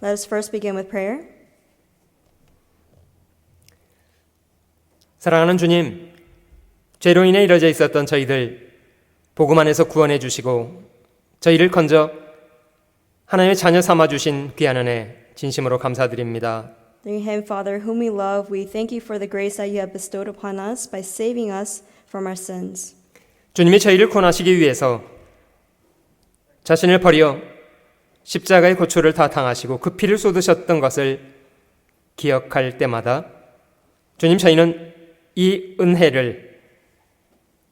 Let us first begin with prayer. 사랑하는 주님, 죄로 인해 이뤄져 있었던 저희들 복음 안에서 구원해 주시고 저희를 건져 하나님의 자녀 삼아 주신 귀한 은혜 진심으로 감사드립니다. Dear Heavenly Father, whom we love, we thank you for the grace that you have bestowed upon us by saving us from our sins. 주님이 저희를 구원하시기 위해서 자신을 버려 십자가의 고초를 다 당하시고 그 피를 쏟으셨던 것을 기억할 때마다 주님, 저희는 이 은혜를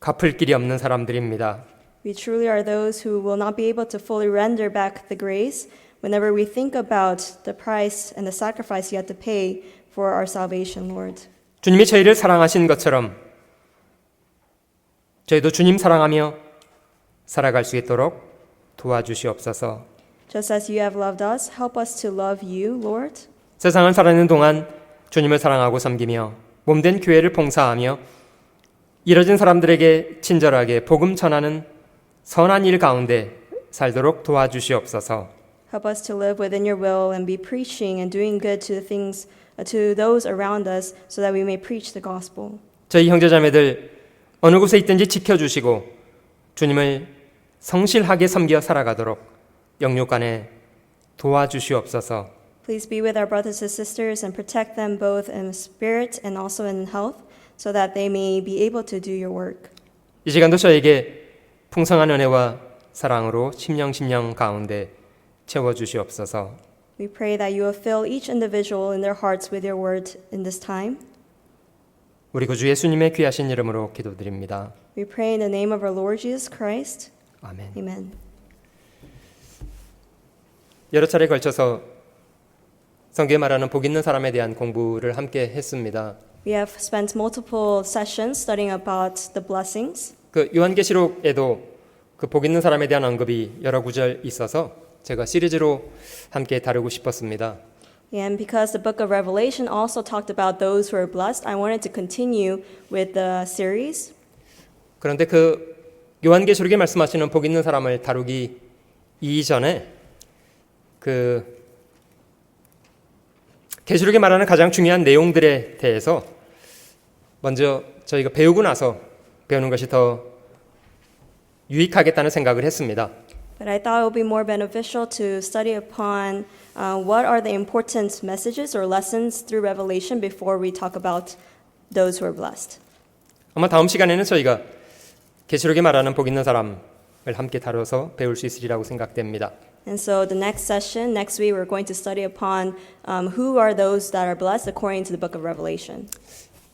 갚을 길이 없는 사람들입니다. We truly are those who will not be able to fully render back the grace whenever we think about the price and the sacrifice you had to pay for our salvation, Lord. 주님이 저희를 사랑하신 것처럼 저희도 주님 사랑하며 살아갈 수 있도록 도와주시옵소서. Just as you have loved us, help us to love you, Lord. 세상을 살아가는 동안 주님을 사랑하고 섬기며 몸된 교회를 봉사하며 이뤄진 사람들에게 친절하게 복음 전하는 선한 일 가운데 살도록 도와주시옵소서. Help us to live within your will and be preaching and doing good to those around us so that we may preach the gospel. 저희 형제자매들 어느 곳에 있든지 지켜주시고 주님을 성실하게 섬겨 살아가도록 영육간에 도와주시옵소서. Please be with our brothers and sisters and protect them both in spirit and also in health so that they may be able to do your work. 이 시간도 저에게 풍성한 은혜와 사랑으로 심령 가운데 채워주시옵소서. We pray that you will fill each individual in their hearts with your word in this time. 우리 구주 예수님의 귀하신 이름으로 기도드립니다. We pray in the name of our Lord Jesus Christ. 아멘. Amen. 여러 차례 걸쳐서 성경에 말하는 복 있는 사람에 대한 공부를 함께 했습니다. We have spent multiple sessions studying about the blessings. 그 요한계시록에도 그 복 있는 사람에 대한 언급이 여러 구절 있어서 제가 시리즈로 함께 다루고 싶었습니다. And because the book of Revelation also talked about those who are blessed, I wanted to continue with the series. 그런데 그 요한계시록에 말씀하시는 복 있는 사람을 다루기 이전에 그 계시록에 말하는 가장 중요한 내용들에 대해서 먼저 저희가 배우고 나서 배우는 것이 더 유익하겠다는 생각을 했습니다. But I thought it would be more beneficial to study upon what are the important messages or lessons through Revelation before we talk about those who are blessed. 아마 다음 시간에는 저희가 계시록에 말하는 복 있는 사람을 함께 다뤄서 배울 수 있으리라고 생각됩니다. And so the next session, next week, we're going to study upon who are those that are blessed according to the book of Revelation.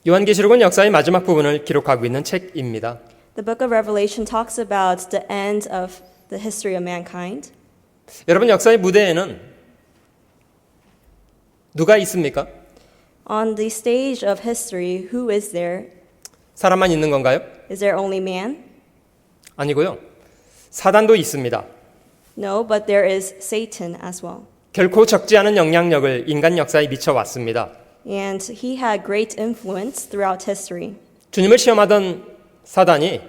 요한계시록은 역사의 마지막 부분을 기록하고 있는 책입니다. The book of Revelation talks about the end of the history of mankind. 여러분, 역사의 무대에는 누가 있습니까? On the stage of history, who is there? 사람만 있는 건가요? Is there only man? 아니고요. 사단도 있습니다. No, but there is Satan as well. 결코 적지 않은 영향력을 인간 역사에 미쳐왔습니다. And he had great influence throughout history. 주님을 시험하던 사단이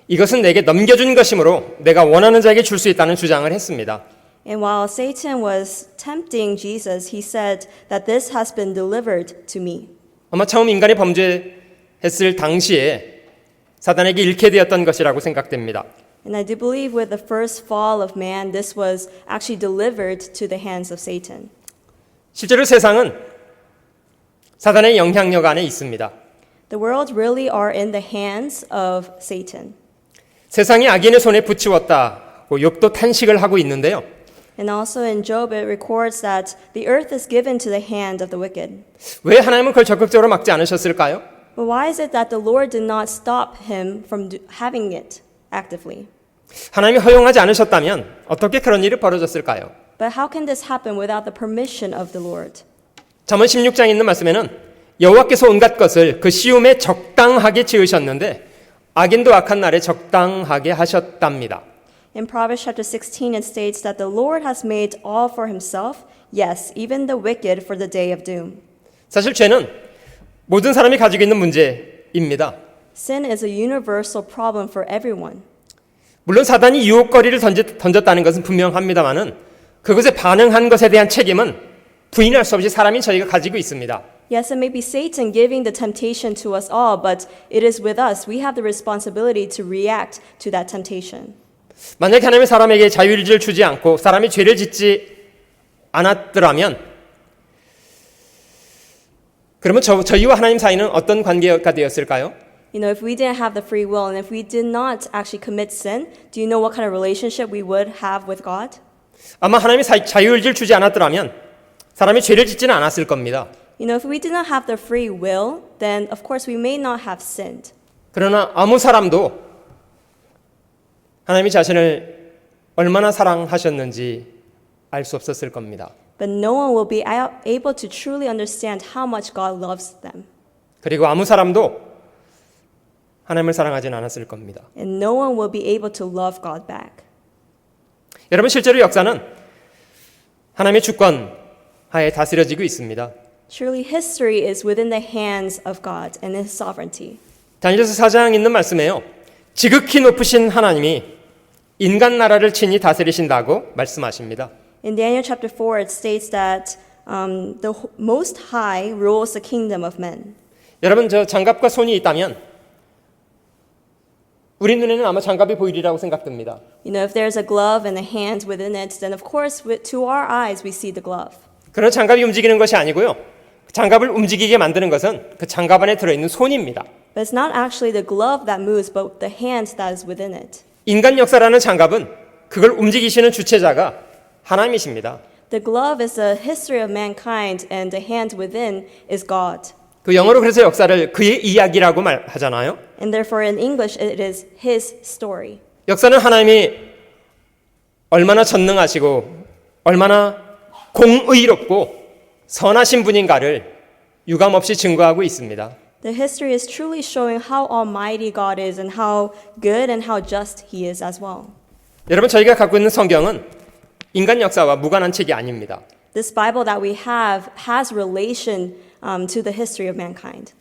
이것은 내게 넘겨준 것이므로 내가 원하는 자에게 줄 수 있다는 주장을 했습니다. And while Satan was tempting Jesus, he said that this has been delivered to me. 아마 처음 인간이 범죄했을 당시에 사단에게 잃게 되었던 것이라고 생각됩니다. And I do believe with the first fall of man, this was actually delivered to the hands of Satan. 실제로 세상은 사단의 영향력 안에 있습니다. The world really are in the hands of Satan. 세상이 악인의 손에 붙이웠다고 욥도 탄식을 하고 있는데요. And also in Job, it records that the earth is given to the hand of the wicked. 왜 하나님은 그걸 적극적으로 막지 않으셨을까요? But why is it that the Lord did not stop him from having it actively? 하나님이 허용하지 않으셨다면 어떻게 그런 일이 벌어졌을까요? But how can this happen without the permission of the Lord? 잠언 16장에 있는 말씀에는 여호와께서 온갖 것을 그 시움에 적당하게 지으셨는데 악인도 악한 날에 적당하게 하셨답니다. In Proverbs chapter 16, it states that the Lord has made all for himself, yes, even the wicked for the day of doom. 사실 죄는 모든 사람이 가지고 있는 문제입니다. Sin is a universal problem for everyone. 물론 사단이 유혹거리를 던졌다는 것은 분명합니다만은 그것에 반응한 것에 대한 책임은 부인할 수 없이 사람인 저희가 가지고 있습니다. Yes, it may be Satan giving the temptation to us all, but it is with us. We have the responsibility to react to that temptation. 만약 하나님이 사람에게 자유의지를 주지 않고 사람이 죄를 짓지 않았더라면 그러면 저희와 하나님 사이는 어떤 관계가 되었을까요? You know, if we didn't have the free will and if we did not actually commit sin, do you know what kind of relationship we would have with God? 아마 하나님이 자유의지를 주지 않았더라면 사람이 죄를 짓지는 않았을 겁니다. You know, if we did not have the free will, then of course we may not have sinned. 그러나 아무 사람도 하나님이 자신을 얼마나 사랑하셨는지 알 수 없었을 겁니다. But no one will be able to truly understand how much God loves them. 그리고 아무 사람도 하나님을 사랑하진 않았을 겁니다. And no one will be able to love God back. 여러분 실제로 역사는 하나님의 주권 하에 다스려지고 있습니다. Surely history is within the hands of God and His sovereignty. 다니엘서 4장 있는 말씀에요. 지극히 높으신 하나님이 인간 나라를 친히 다스리신다고 말씀하십니다. In Daniel chapter 4, it states that the Most High rules the kingdom of men. 여러분 저 장갑과 손이 있다면 우리 눈에는 아마 장갑이 보이리라고 생각됩니다. You know, if there's a glove and a hand within it, then of course to our eyes we see the glove. 그런 장갑이 움직이는 것이 아니고요. 장갑을 움직이게 만드는 것은 그 장갑 안에 들어있는 손입니다. But it's not actually the glove that moves, but the hand that is within it. 인간 역사라는 장갑은 그걸 움직이시는 주체자가 하나님이십니다. The glove is the history of mankind, and the hand within is God. 그 영어로 그래서 역사를 그의 이야기라고 말하잖아요. And therefore, in English, it is His story. 역사는 하나님이 얼마나 전능하시고 얼마나 공의롭고 선하신 분인가를 유감없이 증거하고 있습니다. The history is truly showing how almighty God is and how good and how just He is as well. 여러분 저희가 갖고 있는 성경은 인간 역사와 무관한 책이 아닙니다. This Bible that we have has relation to the history of mankind.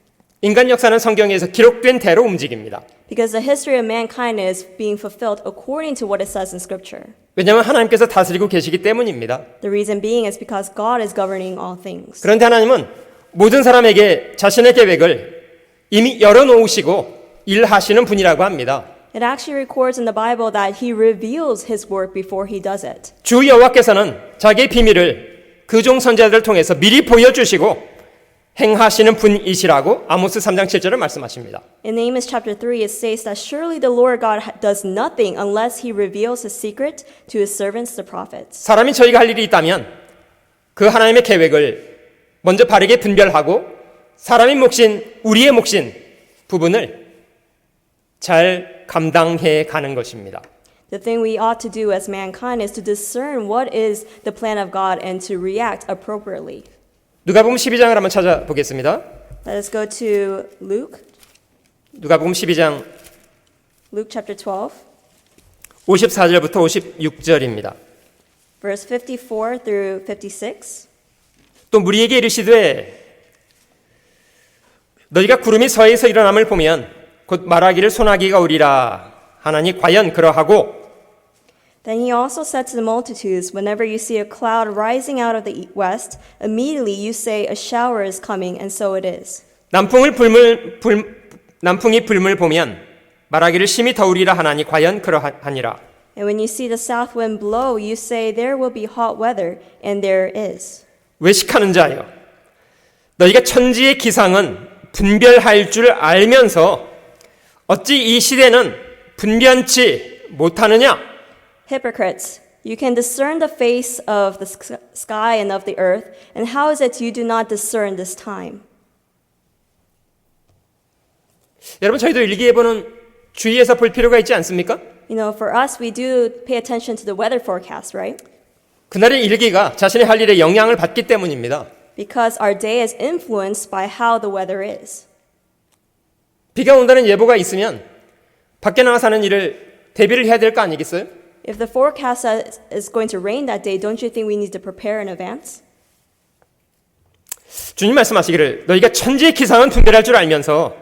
인간 역사는 성경에서 기록된 대로 움직입니다. Because the history of mankind is being fulfilled according to what it says in Scripture. 왜냐하면 하나님께서 다스리고 계시기 때문입니다. The reason being is because God is governing all things. 그런데 하나님은 모든 사람에게 자신의 계획을 이미 열어놓으시고 일하시는 분이라고 합니다. It actually records in the Bible that He reveals His work before He does it. 주 여호와께서는 자기의 비밀을 그종 선지자들을 통해서 미리 보여주시고 행하시는 분이시라고 아모스 3장 7절을 말씀하십니다. In Amos chapter 3, it says that surely the Lord God does nothing unless He reveals His secret to His servants, the prophets. 사람이 저희가 할 일이 있다면 그 하나님의 계획을 먼저 바르게 분별하고 사람의 몫인 우리의 몫인 부분을 잘 감당해 가는 것입니다. The thing we ought to do as mankind is to discern what is the plan of God and to react appropriately. 누가복음 12장을 한번 찾아보겠습니다. Let us go to Luke 누가복음 12장 chapter 12, 54절부터 56절입니다. verse 54 through 56. 또 무리에게 이르시되 너희가 구름이 서해에서 일어남을 보면 곧 말하기를 소나기가 오리라 하나니 과연 그러하고 Then he also said to the multitudes, whenever you see a cloud rising out of the west, immediately you say a shower is coming, and so it is. 남풍이 불물 보면 말하기를 심히 더우리라 하나니 과연 그러하니라. And when you see the south wind blow, you say there will be hot weather, and there is. 외식하는 자여 너희가 천지의 기상은 분별할 줄 알면서 어찌 이 시대는 분변치 못하느냐? Hypocrites, you can discern the face of the sky and of the earth, and how is it you do not discern this time? 여러분 저희도 일기예보는 주의해서 볼 필요가 있지 않습니까? You know, for us, we do pay attention to the weather forecast, right? 그날의 일기가 자신의 할 일에 영향을 받기 때문입니다. Because our day is influenced by how the weather is. 비가 온다는 예보가 있으면 밖에 나가서 하는 일을 대비를 해야 될 거 아니겠어요? If the forecast is going to rain that day, don't you think we need to prepare in advance? 주님 말씀하시기를 너희가 천지의 기상은 분별할 줄 알면서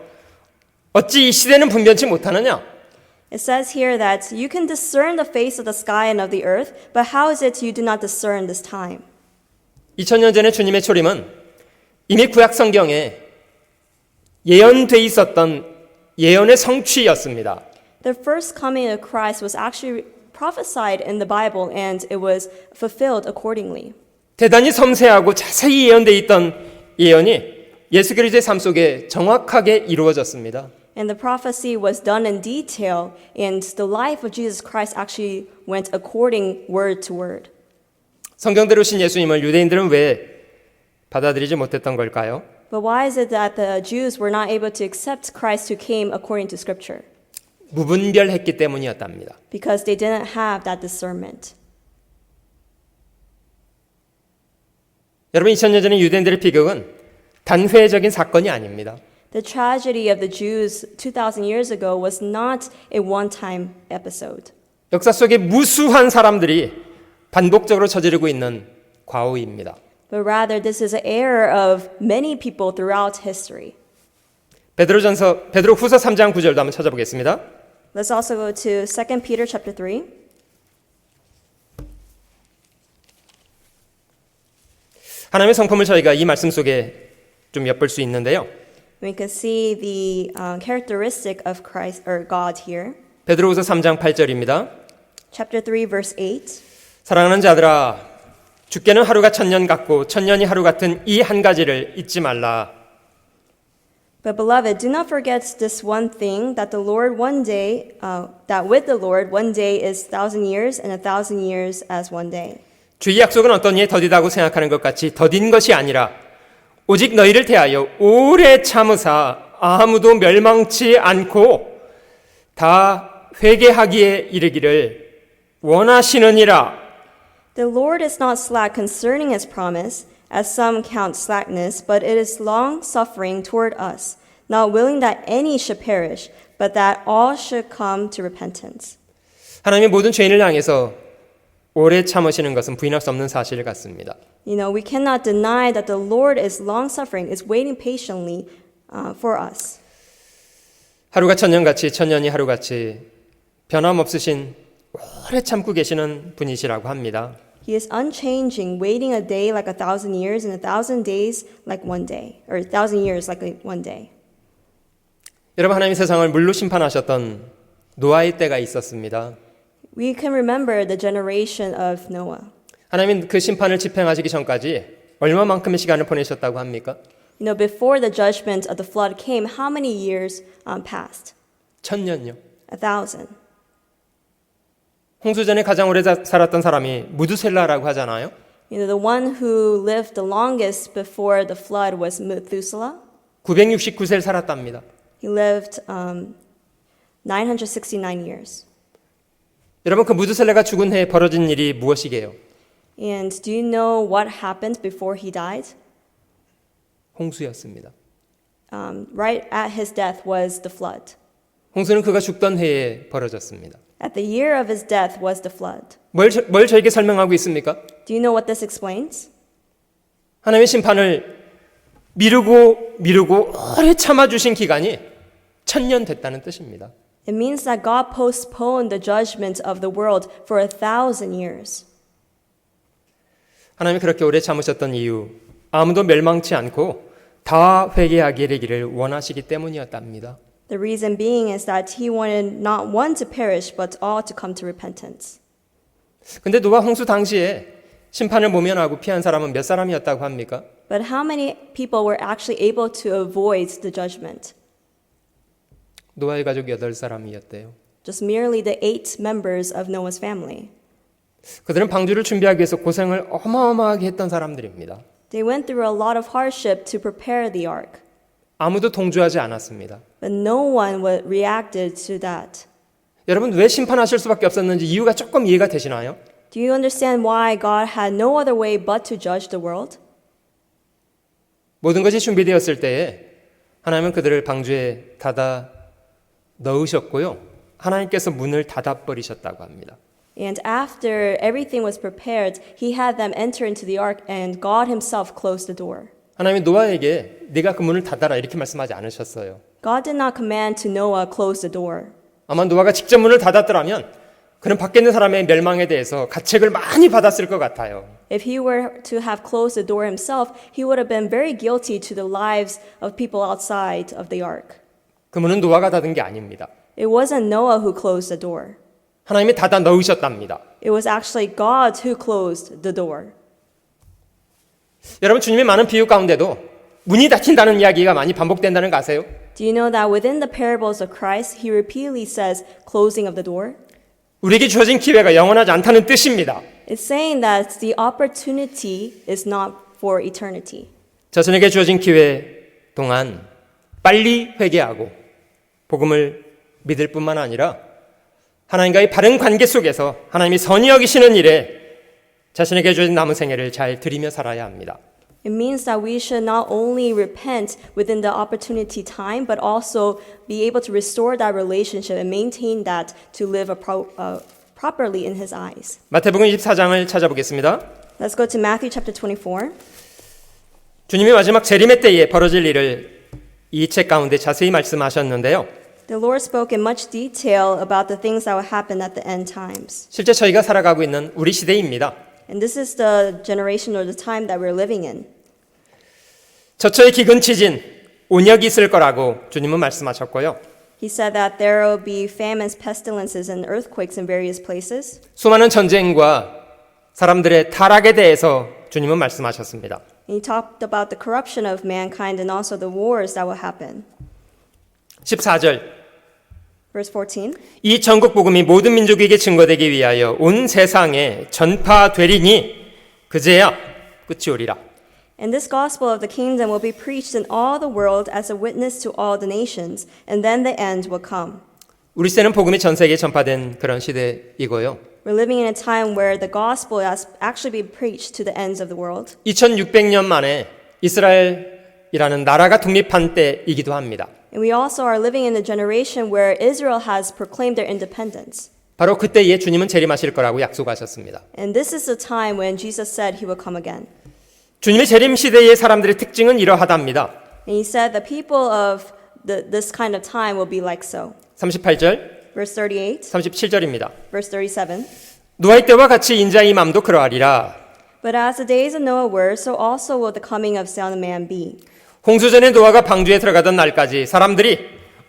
어찌 이 시대는 분변치 못하느냐? It says here that you can discern the face of the sky and of the earth, but how is it you do not discern this time? 2000년 전에 주님의 초림은 이미 구약 성경에 예언돼 있었던 예언의 성취였습니다. The first coming of Christ was actually prophesied in the Bible and it was fulfilled accordingly. 대단히 섬세하고 자세히 예언돼 있던 예언이 예수 그리스도의 삶 속에 정확하게 이루어졌습니다. And the prophecy was done in detail and the life of Jesus Christ actually went according word to word. 성경대로 신 예수님을 유대인들은 왜 받아들이지 못했던 걸까요? But why is it that the Jews were not able to accept Christ who came according to Scripture? 무분별했기 때문이었답니다. Because they didn't have that discernment. 여러분 2000년 전의 유대인들의 비극은 단회적인 사건이 아닙니다. The tragedy of the Jews 2,000 years ago was not a one-time episode. 역사 속에 무수한 사람들이 반복적으로 저지르고 있는 과오입니다. But rather, this is an error of many people throughout history. 베드로후서 3장 9절도 한번 찾아보겠습니다. Let's also go to 2 Peter chapter 3. 하나님의 성품을 저희가 이 말씀 속에 좀 엿볼 수 있는데요. We can see the characteristic of Christ or God here. 베드로후서 3장 8절입니다. Chapter 3, verse 8. 사랑하는 자들아, 주께는 하루가 1000년 같고 1000년이 하루 같은 이 한 가지를 잊지 말라. But beloved, do not forget this one thing, that the Lord one day, that with the Lord one day is 1,000 years, and 1,000 years as one day. 주의 약속은 어떤 이에 더디다고 생각하는 것 같이 더딘 것이 아니라 오직 너희를 대하여 오래 참으사 아무도 멸망치 않고 다 회개하기에 이르기를 원하시느니라. The Lord is not slack concerning his promise, as some count slackness, but it is long-suffering toward us, not willing that any should perish, but that all should come to repentance. 하나님이 모든 죄인을 향해서 오래 참으시는 것은 부인할 수 없는 사실 같습니다. You know, we cannot deny that the Lord is long-suffering, is waiting patiently for us. 하루가 1000년같이 1000년이 하루같이 변함없으신 오래 참고 계시는 분이시라고 합니다. He is unchanging, waiting a day like 1,000 years, and 1,000 days like one day, or 1,000 years like one day. 여러분, 하나님이 세상을 물로 심판하셨던 노아의 때가 있었습니다. We can remember the generation of Noah. 하나님은 그 심판을 집행하시기 전까지 얼마만큼의 시간을 보내셨다고 합니까? You know, before the judgment of the flood came, how many years passed? 1000년요. 1,000. 홍수전에 가장 오래 살았던 사람이 무두셀라라고 하잖아요. You know, the one who lived the longest before the flood was Methuselah. 969세를 살았답니다. He lived 969 years. 여러분, 그 무두셀라가 죽은 해에 벌어진 일이 무엇이게요? And do you know what happened before he died? 홍수였습니다. Right at his death was the flood. 홍수는 그가 죽던 해에 벌어졌습니다. At the year of his death was the flood. 뭘 저에게 설명하고 있습니까? Do you know what this explains? 하나님의 심판을 미루고 오래 참아주신 기간이 1000년 됐다는 뜻입니다. It means that God postponed the judgment of the world for 1,000 years. 하나님이 그렇게 오래 참으셨던 이유, 아무도 멸망치 않고 다 회개하게 되기를 원하시기 때문이었답니다. The reason being is that he wanted not one to perish, but all to come to repentance. 근데 노아 홍수 당시에 심판을 모면하고 피한 사람은 몇 사람이었다고 합니까? But how many people were actually able to avoid the judgment? 노아의 가족 8사람이었대요. Just merely the 8 members of Noah's family. 그들은 방주를 준비하기 위해서 고생을 어마어마하게 했던 사람들입니다. They went through a lot of hardship to prepare the ark. 아무도 동조하지 않았습니다. But no one reacted to that. 여러분, 왜 심판하실 수밖에 없었는지 이유가 조금 이해가 되시나요? Do you understand why God had no other way but to judge the world? 모든 것이 준비되었을 때에 하나님은 그들을 방주에 닫아 넣으셨고요. 하나님께서 문을 닫아버리셨다고 합니다. And after everything was prepared, he had them enter into the ark and God himself closed the door. 하나님이 노아에게 네가 그 문을 닫아라 이렇게 말씀하지 않으셨어요. God did not command to Noah close the door. 아마 노아가 직접 문을 닫았더라면 그는 밖에 있는 사람의 멸망에 대해서 가책을 많이 받았을 것 같아요. If he were to have closed the door himself, he would have been very guilty to the lives of people outside of the ark. 그 문은 노아가 닫은 게 아닙니다. It wasn't Noah who closed the door. 하나님이 닫아 넣으셨답니다. It was actually God who closed the door. 여러분, 주님의 많은 비유 가운데도 문이 닫힌다는 이야기가 많이 반복된다는 거 아세요? Do you know that within the parables of Christ, he repeatedly says closing of the door? 우리에게 주어진 기회가 영원하지 않다는 뜻입니다. It's saying that the opportunity is not for eternity. 자신에게 주어진 기회 동안 빨리 회개하고 복음을 믿을 뿐만 아니라 하나님과의 바른 관계 속에서 하나님이 선히 여기시는 일에 자신에게 주어진 남은 생애를 잘 드리며 살아야 합니다. It means that we should not only repent within the opportunity time, but also be able to restore that relationship and maintain that to live properly in His eyes. 마태복음 24장을 찾아보겠습니다. Let's go to Matthew chapter 24. 주님이 마지막 재림의 때에 벌어질 일을 이 책 가운데 자세히 말씀하셨는데요. The Lord spoke in much detail about the things that will happen at the end times. 실제 저희가 살아가고 있는 우리 시대입니다. And this is the generation or the time that we're living in. 저처의 기근 지진, 온역이 있을 거라고 주님은 말씀하셨고요. He said that there will be famines, pestilences, and earthquakes in various places. 수많은 전쟁과 사람들의 타락에 대해서 주님은 말씀하셨습니다. And he talked about the corruption of mankind and also the wars that will happen. 14절 Verse 14. 이 전국 복음이 모든 민족에게 증거되기 위하여 온 세상에 전파되리니 그제야 끝이 오리라. And this gospel of the kingdom will be preached in all the world as a witness to all the nations, and then the end will come. 우리 시대는 복음이 전 세계에 전파된 그런 시대이고요. We're living in a time where the gospel has actually been preached to the ends of the world. 2600년 만에 이스라엘이라는 나라가 독립한 때이기도 합니다. And we also are living in a generation where Israel has proclaimed their independence. 바로 그때에 주님은 재림하실 거라고 약속하셨습니다. And this is the time when Jesus said he will come again. 주님의 재림 시대의 사람들의 특징은 이러하답니다. And he said the people of this kind of time will be like so. 38절, Verse 38, 37절입니다. verse 37. 노아의 때와 같이 인자의 맘도 그러하리라. But as the days of Noah were, so also will the coming of Son of Man be. 홍수 전에 노아가 방주에 들어가던 날까지 사람들이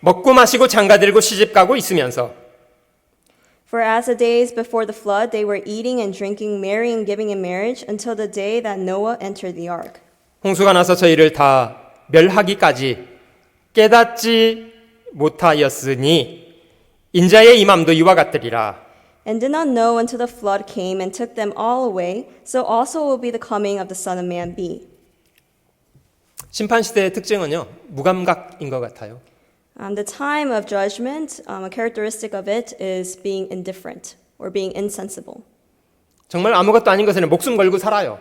먹고 마시고 장가들고 시집가고 있으면서 For as the days before the flood, they were eating and drinking, marrying, giving in marriage, until the day that Noah entered the ark. 홍수가 나서 저희를 다 멸하기까지 깨닫지 못하였으니 인자의 임함도 이와 같으리라. And did not know until the flood came and took them all away, so also will be the coming of the Son of Man be. 심판 시대의 특징은요, 무감각인 것 같아요. The time of judgment, a characteristic of it is being indifferent or being insensible. 정말 아무것도 아닌 것에는 목숨 걸고 살아요.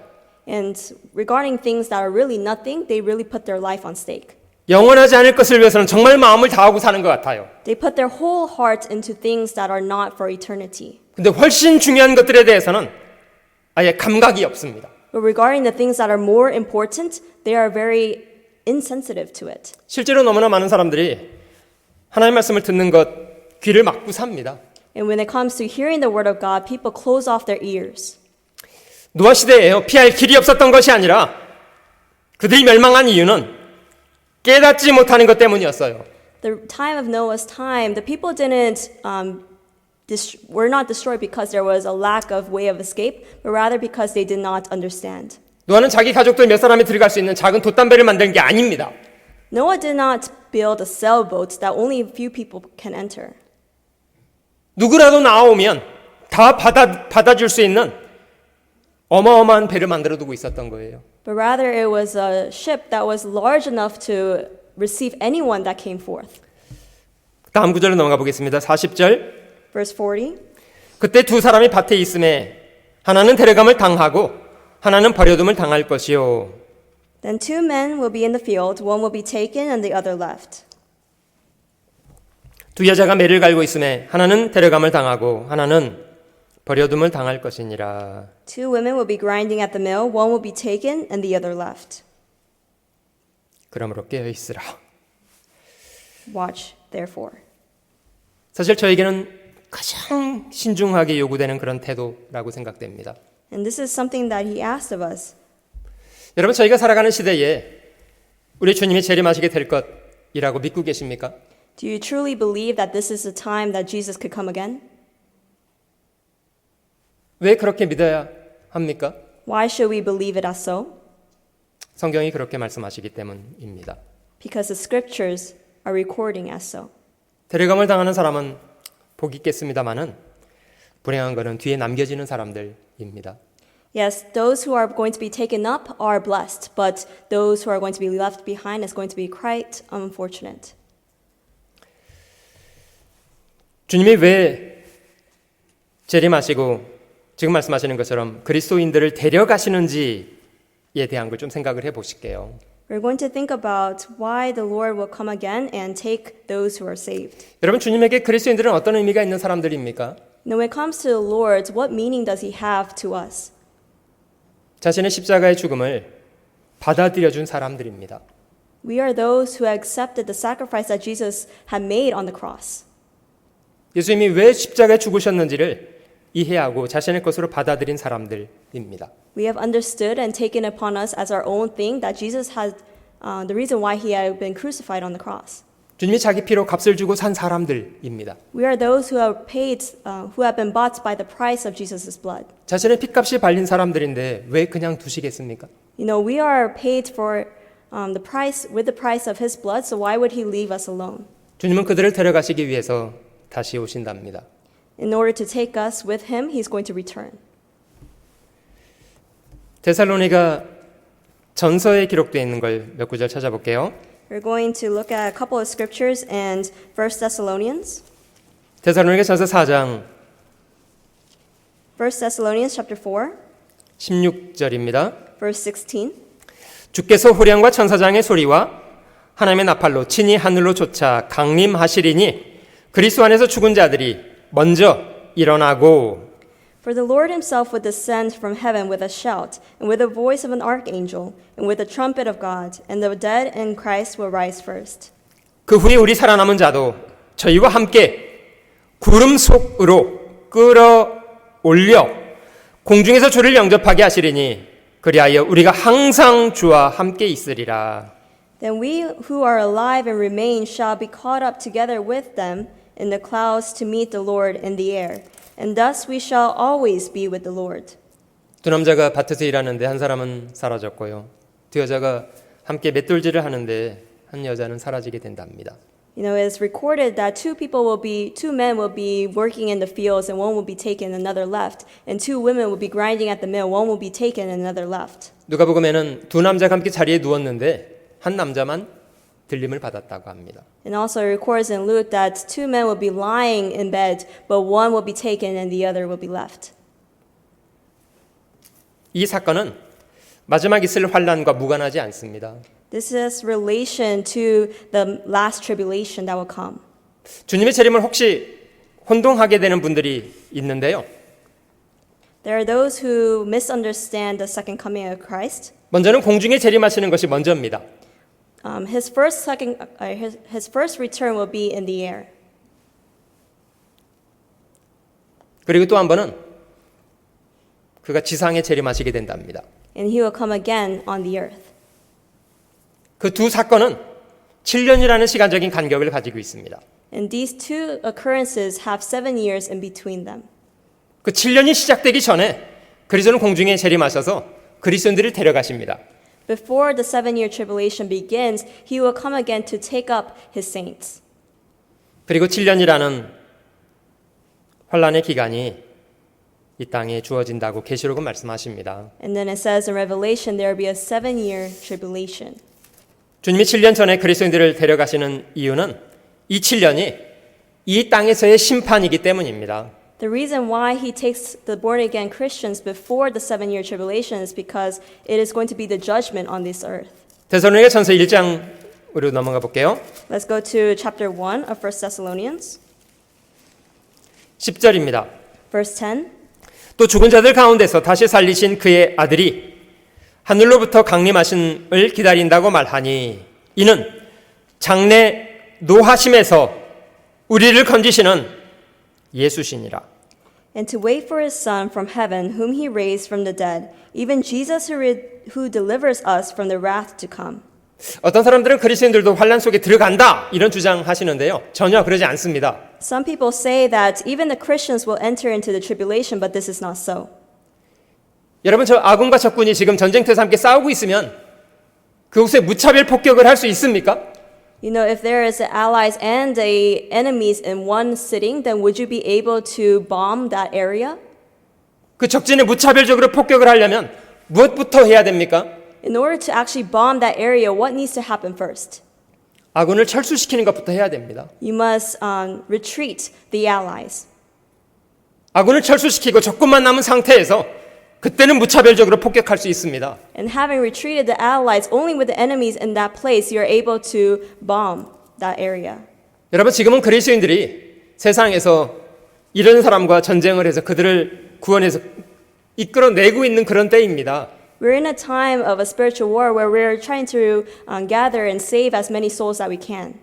And regarding things that are really nothing, they really put their life on stake. 영원하지 않을 것을 위해서는 정말 마음을 다하고 사는 것 같아요. They put their whole heart into things that are not for eternity. 근데 훨씬 중요한 것들에 대해서는 아예 감각이 없습니다. But regarding the things that are more important, they are very insensitive to it. 실제로 너무나 많은 사람들이 하나님 말씀을 듣는 것 귀를 막고 삽니다. And when it comes to hearing the word of God, people close off their ears. 노아 시대에요. 피할 길이 없었던 것이 아니라 그들이 멸망한 이유는 깨닫지 못하는 것 때문이었어요. The time of Noah's time, the people were not destroyed because there was a lack of way of escape, but rather because they did not understand. 노아는 자기 가족들 몇 사람이 들어갈 수 있는 작은 돛담배를 만든 게 아닙니다. Noah did not build a sailboat that only a few people can enter. 누구라도 나오면 다 받아줄 수 있는 어마어마한 배를 만들어 두고 있었던 거예요. But rather it was a ship that was large enough to receive anyone that came forth. 다음 구절로 넘어가 보겠습니다. 40절. Verse 40. 그때 두 사람이 밭에 있음에 하나는 데려감을 당하고 하나는 버려둠을 당할 것이요. Then two men will be in the field, one will be taken and the other left. 두 여자가 매를 갈고 있음에 하나는 데려감을 당하고 하나는 버려둠을 당할 것이니라. Two women will be grinding at the mill, one will be taken and the other left. 그러므로 깨어 있으라. Watch, therefore. 사실 저에게는 가장 신중하게 요구되는 그런 태도라고 생각됩니다. And this is something that he asked of us. 여러분, 저희가 살아가는 시대에 우리 주님이 재림하시게 될 것이라고 믿고 계십니까? Do you truly believe that this is the time that Jesus could come again? 왜 그렇게 믿어야 합니까? Why should we believe it as so? 성경이 그렇게 말씀하시기 때문입니다. Because the scriptures are recording as so. 데려감을 당하는 사람은 복이 있겠습니다마는 불행한 것은 뒤에 남겨지는 사람들입니다. Yes, those who are going to be taken up are blessed, but those who are going to be left behind is going to be quite unfortunate. 주님이 왜 재림하시고 지금 말씀하시는 것처럼 그리스도인들을 데려가시는지에 대한 걸 좀 생각을 해보실게요. We're going to think about why the Lord will come again and take those who are saved. 여러분, 주님에게 그리스도인들은 어떤 의미가 있는 사람들입니까? Now, when it comes to the Lord, what meaning does He have to us? 자신의 십자가의 죽음을 받아들여준 사람들입니다. We are those who accepted the sacrifice that Jesus had made on the cross. 예수님이 왜 십자가에 죽으셨는지를 이해하고 자신의 것으로 받아들인 사람들입니다. We have understood and taken upon us as our own thing that Jesus had the reason why He had been crucified on the cross. 주님이 자기 피로 값을 주고 산 사람들입니다. We are those who have paid, who have been bought by the price of Jesus' blood. 자신의 피값이 발린 사람들인데 왜 그냥 두시겠습니까? You know, we are paid for the price with the price of His blood, so why would He leave us alone? 주님은 그들을 데려가시기 위해서 다시 오신답니다. In order to take us with Him, He's going to return. 데살로니가 전서에 기록되어 있는 걸 몇 구절 찾아볼게요. We're going to look at a couple of scriptures and 1 Thessalonians. 데살로니가 전서 4장 1 Thessalonians chapter 4, 16절입니다. verse 16. 주께서 후령과 천사장의 소리와 하나님의 나팔로 친히 하늘로 쫓아 강림하시리니 그리스도 안에서 죽은 자들이 먼저 일어나고 For the Lord Himself would descend from heaven with a shout, and with the voice of an archangel, and with the trumpet of God, and the dead in Christ will rise first. 그 후에 우리 살아남은 자도 저희와 함께 구름 속으로 끌어올려 공중에서 주를 영접하게 하시리니 그리하여 우리가 항상 주와 함께 있으리라. Then we who are alive and remain shall be caught up together with them in the clouds to meet the Lord in the air, and thus we shall always be with the Lord. 두 남자가 밭에서 일하는데 한 사람은 사라졌고요. 두 여자가 함께 맷돌질을 하는데 한 여자는 사라지게 된답니다. You know, it's recorded that two men will be working in the fields, and one will be taken, another left, and two women will be grinding at the mill, one will be taken, and another left. 누가복음에는 두 남자가 함께 자리에 누웠는데 한 남자만 들림을 받았다고 합니다. And also it records in Luke that two men will be lying in bed, but one will be taken and the other will be left. 이 사건은 마지막 있을 환난과 무관하지 않습니다. This is relation to the last tribulation that will come. 주님의 재림을 혹시 혼동하게 되는 분들이 있는데요. There are those who misunderstand the second coming of Christ. 먼저는 공중에 재림하시는 것이 먼저입니다. His first return will be in the air. 그리고 또 한 번은 그가 지상에 재림하시게 된답니다. And he will come again on the earth. 그 두 사건은 7년이라는 시간적인 간격을 가지고 있습니다. And these two occurrences have 7 years in between them. 그 7년이 시작되기 전에 그리스도는 공중에 재림하셔서 그리스도인들을 데려가십니다. Before the 7-year tribulation begins, he will come again to take up his saints. 그리고 7년이라는 환란의 기간이 이 땅에 주어진다고 계시록은 말씀하십니다. And then it says in Revelation there will be a 7-year tribulation. 주님이 7년 전에 그리스도인들을 데려가시는 이유는 이 7년이 이 땅에서의 심판이기 때문입니다. The reason why he takes the born-again Christians before the 7-year tribulation is because it is going to be the judgment on this earth. 데살로니가 전서 1장으로 넘어가 볼게요. Let's go to chapter 1 of 1 Thessalonians, 10절입니다. verse 10. 또 죽은 자들 가운데서 다시 살리신 그의 아들이 하늘로부터 강림하심을 기다린다고 말하니 이는 장래 노하심에서 우리를 건지시는 예수시니라. And to wait for his Son from heaven, whom he raised from the dead, even Jesus who delivers us from the wrath to come. 어떤 사람들은 그리스도인들도 환난 속에 들어간다 이런 주장하시는데요. 전혀 그러지 않습니다. Some people say that even the Christians will enter into the tribulation, but this is not so. 여러분 저 아군과 적군이 지금 전쟁터에서 함께 싸우고 있으면 그곳에 무차별 폭격을 할 수 있습니까? You know, if there is allies and the enemies in one sitting, then would you be able to bomb that area? 그 적진에 무차별적으로 폭격을 하려면 무엇부터 해야 됩니까? In order to actually bomb that area, what needs to happen first? 아군을 철수시키는 것부터 해야 됩니다. You must retreat the allies. 아군을 철수시키고 적군만 남은 상태에서 그때는 무차별적으로 폭격할 수 있습니다. And having retreated the allies, only with the enemies in that place, you're able to bomb that area. 여러분 지금은 그리스도인들이 세상에서 이런 사람과 전쟁을 해서 그들을 구원해서 이끌어내고 있는 그런 때입니다. We're in a time of a spiritual war where we're trying to gather and save as many souls that we can.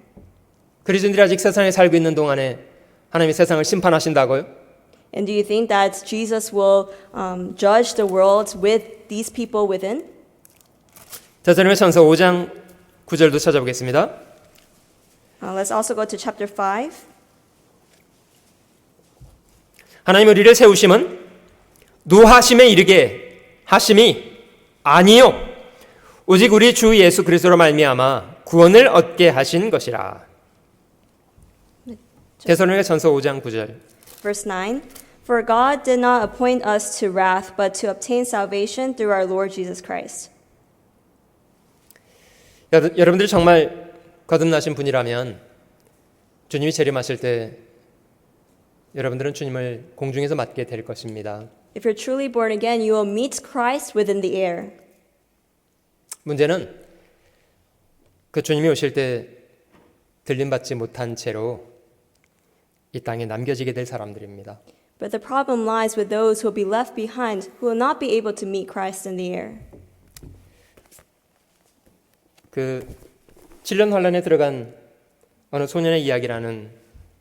그리스도인들이 아직 세상에 살고 있는 동안에 하나님이 세상을 심판하신다고요? And do you think that Jesus will judge the world with these people within? 데살로니가 전서 5장 9절도 찾아보겠습니다. Let's also go to chapter 5. 하나님 우리를 세우심은 노하심에 이르게 하심이 아니요 오직 우리 주 예수 그리스도로 말미암아 구원을 얻게 하신 것이라. 데살로니가 전서 5장 9절. Verse 9. For God did not appoint us to wrath, but to obtain salvation through our Lord Jesus Christ. 여러분들이 정말 거듭나신 분이라면 주님이 재림하실 때 여러분들은 주님을 공중에서 맞게 될 것입니다. If you're truly born again, you will meet Christ within the air. 문제는 그 주님이 오실 때 들림받지 못한 채로 이 땅에 남겨지게 될 사람들입니다. But the problem lies with those who will be left behind, who will not be able to meet Christ in the air. 그 7년 환란에 들어간 어느 소년의 이야기라는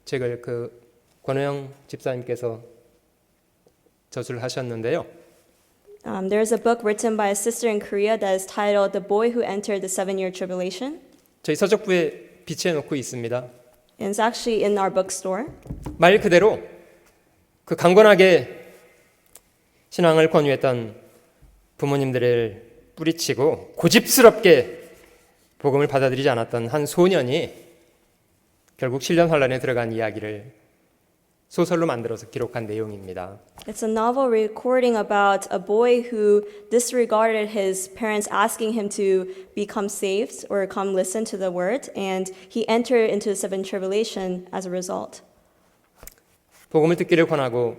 책을 그 권호영 집사님께서 저술을 하셨는데요. There's a book written by a sister in Korea that is titled The Boy Who Entered the 7-Year Tribulation. 저희 서적부에 비치해 놓고 있습니다. And it's actually in our bookstore. 말 그대로 그 강건하게 신앙을 권유했던 부모님들을 뿌리치고 고집스럽게 복음을 받아들이지 않았던 한 소년이 결국 7년 환란에 들어간 이야기를 소설로 만들어서 기록한 내용입니다. It's a novel recording about a boy who disregarded his parents asking him to become saved or come listen to the word, and he entered into the seventh tribulation as a result. 복음을 듣기를 권하고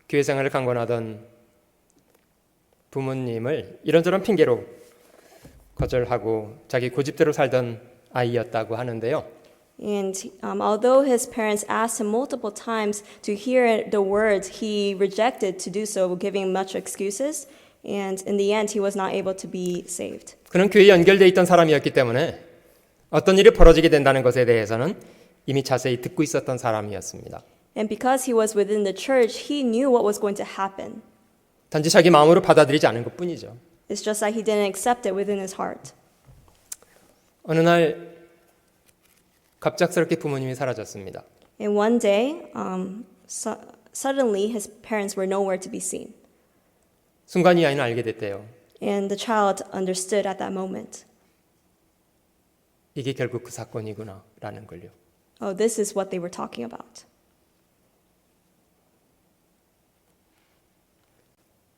교회 생활을 강권하던 부모님을 이런저런 핑계로 거절하고 자기 고집대로 살던 아이였다고 하는데요. And although his parents asked him multiple times to hear the words, he rejected to do so, giving much excuses. And in the end, he was not able to be saved. 그는 교회에 연결되어 있던 사람이었기 때문에 어떤 일이 벌어지게 된다는 것에 대해서는 이미 자세히 듣고 있었던 사람이었습니다. And because he was within the church, he knew what was going to happen. 단지 자기 마음으로 받아들이지 않은 것뿐이죠. It's just that he didn't accept it within his heart. 어느 날 갑작스럽게 부모님이 사라졌습니다. And one day, suddenly his parents were nowhere to be seen. 순간 이 아이는 알게 됐대요. And the child understood at that moment. 이게 결국 그 사건이구나 라는 걸요. Oh, this is what they were talking about.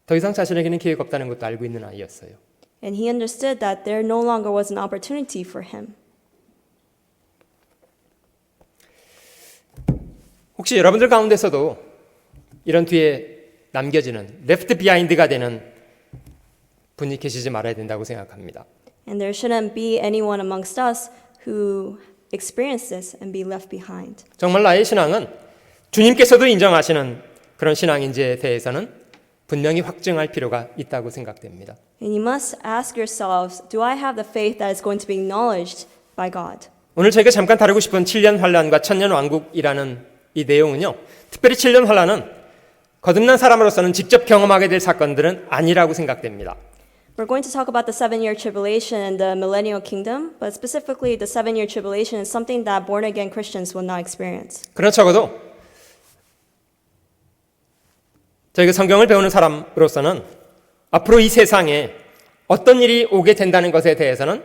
더 이상 자신에게는 기회가 없다는 것도 알고 있는 아이였어요. And he understood that there no longer was an opportunity for him. 혹시 여러분들 가운데서도 이런 뒤에 남겨지는 left behind가 되는 분이 계시지 말아야 된다고 생각합니다. And there shouldn't be anyone amongst us who experience this and be left behind. 정말 나의 신앙은 주님께서도 인정하시는 그런 신앙인지에 대해서는 분명히 확증할 필요가 있다고 생각됩니다. And you must ask yourselves, do I have the faith that is going to be acknowledged by God? 오늘 저희가 잠깐 다루고 싶은 7년 환란과 천년 왕국이라는 이 내용은요, 특별히 7년 환란은 거듭난 사람으로서는 직접 경험하게 될 사건들은 아니라고 생각됩니다. We're going to talk about the 7-year tribulation and the millennial kingdom, but specifically the 7-year tribulation is something that born-again Christians will not experience. 그러나 적어도 저희가 성경을 배우는 사람으로서는 앞으로 이 세상에 어떤 일이 오게 된다는 것에 대해서는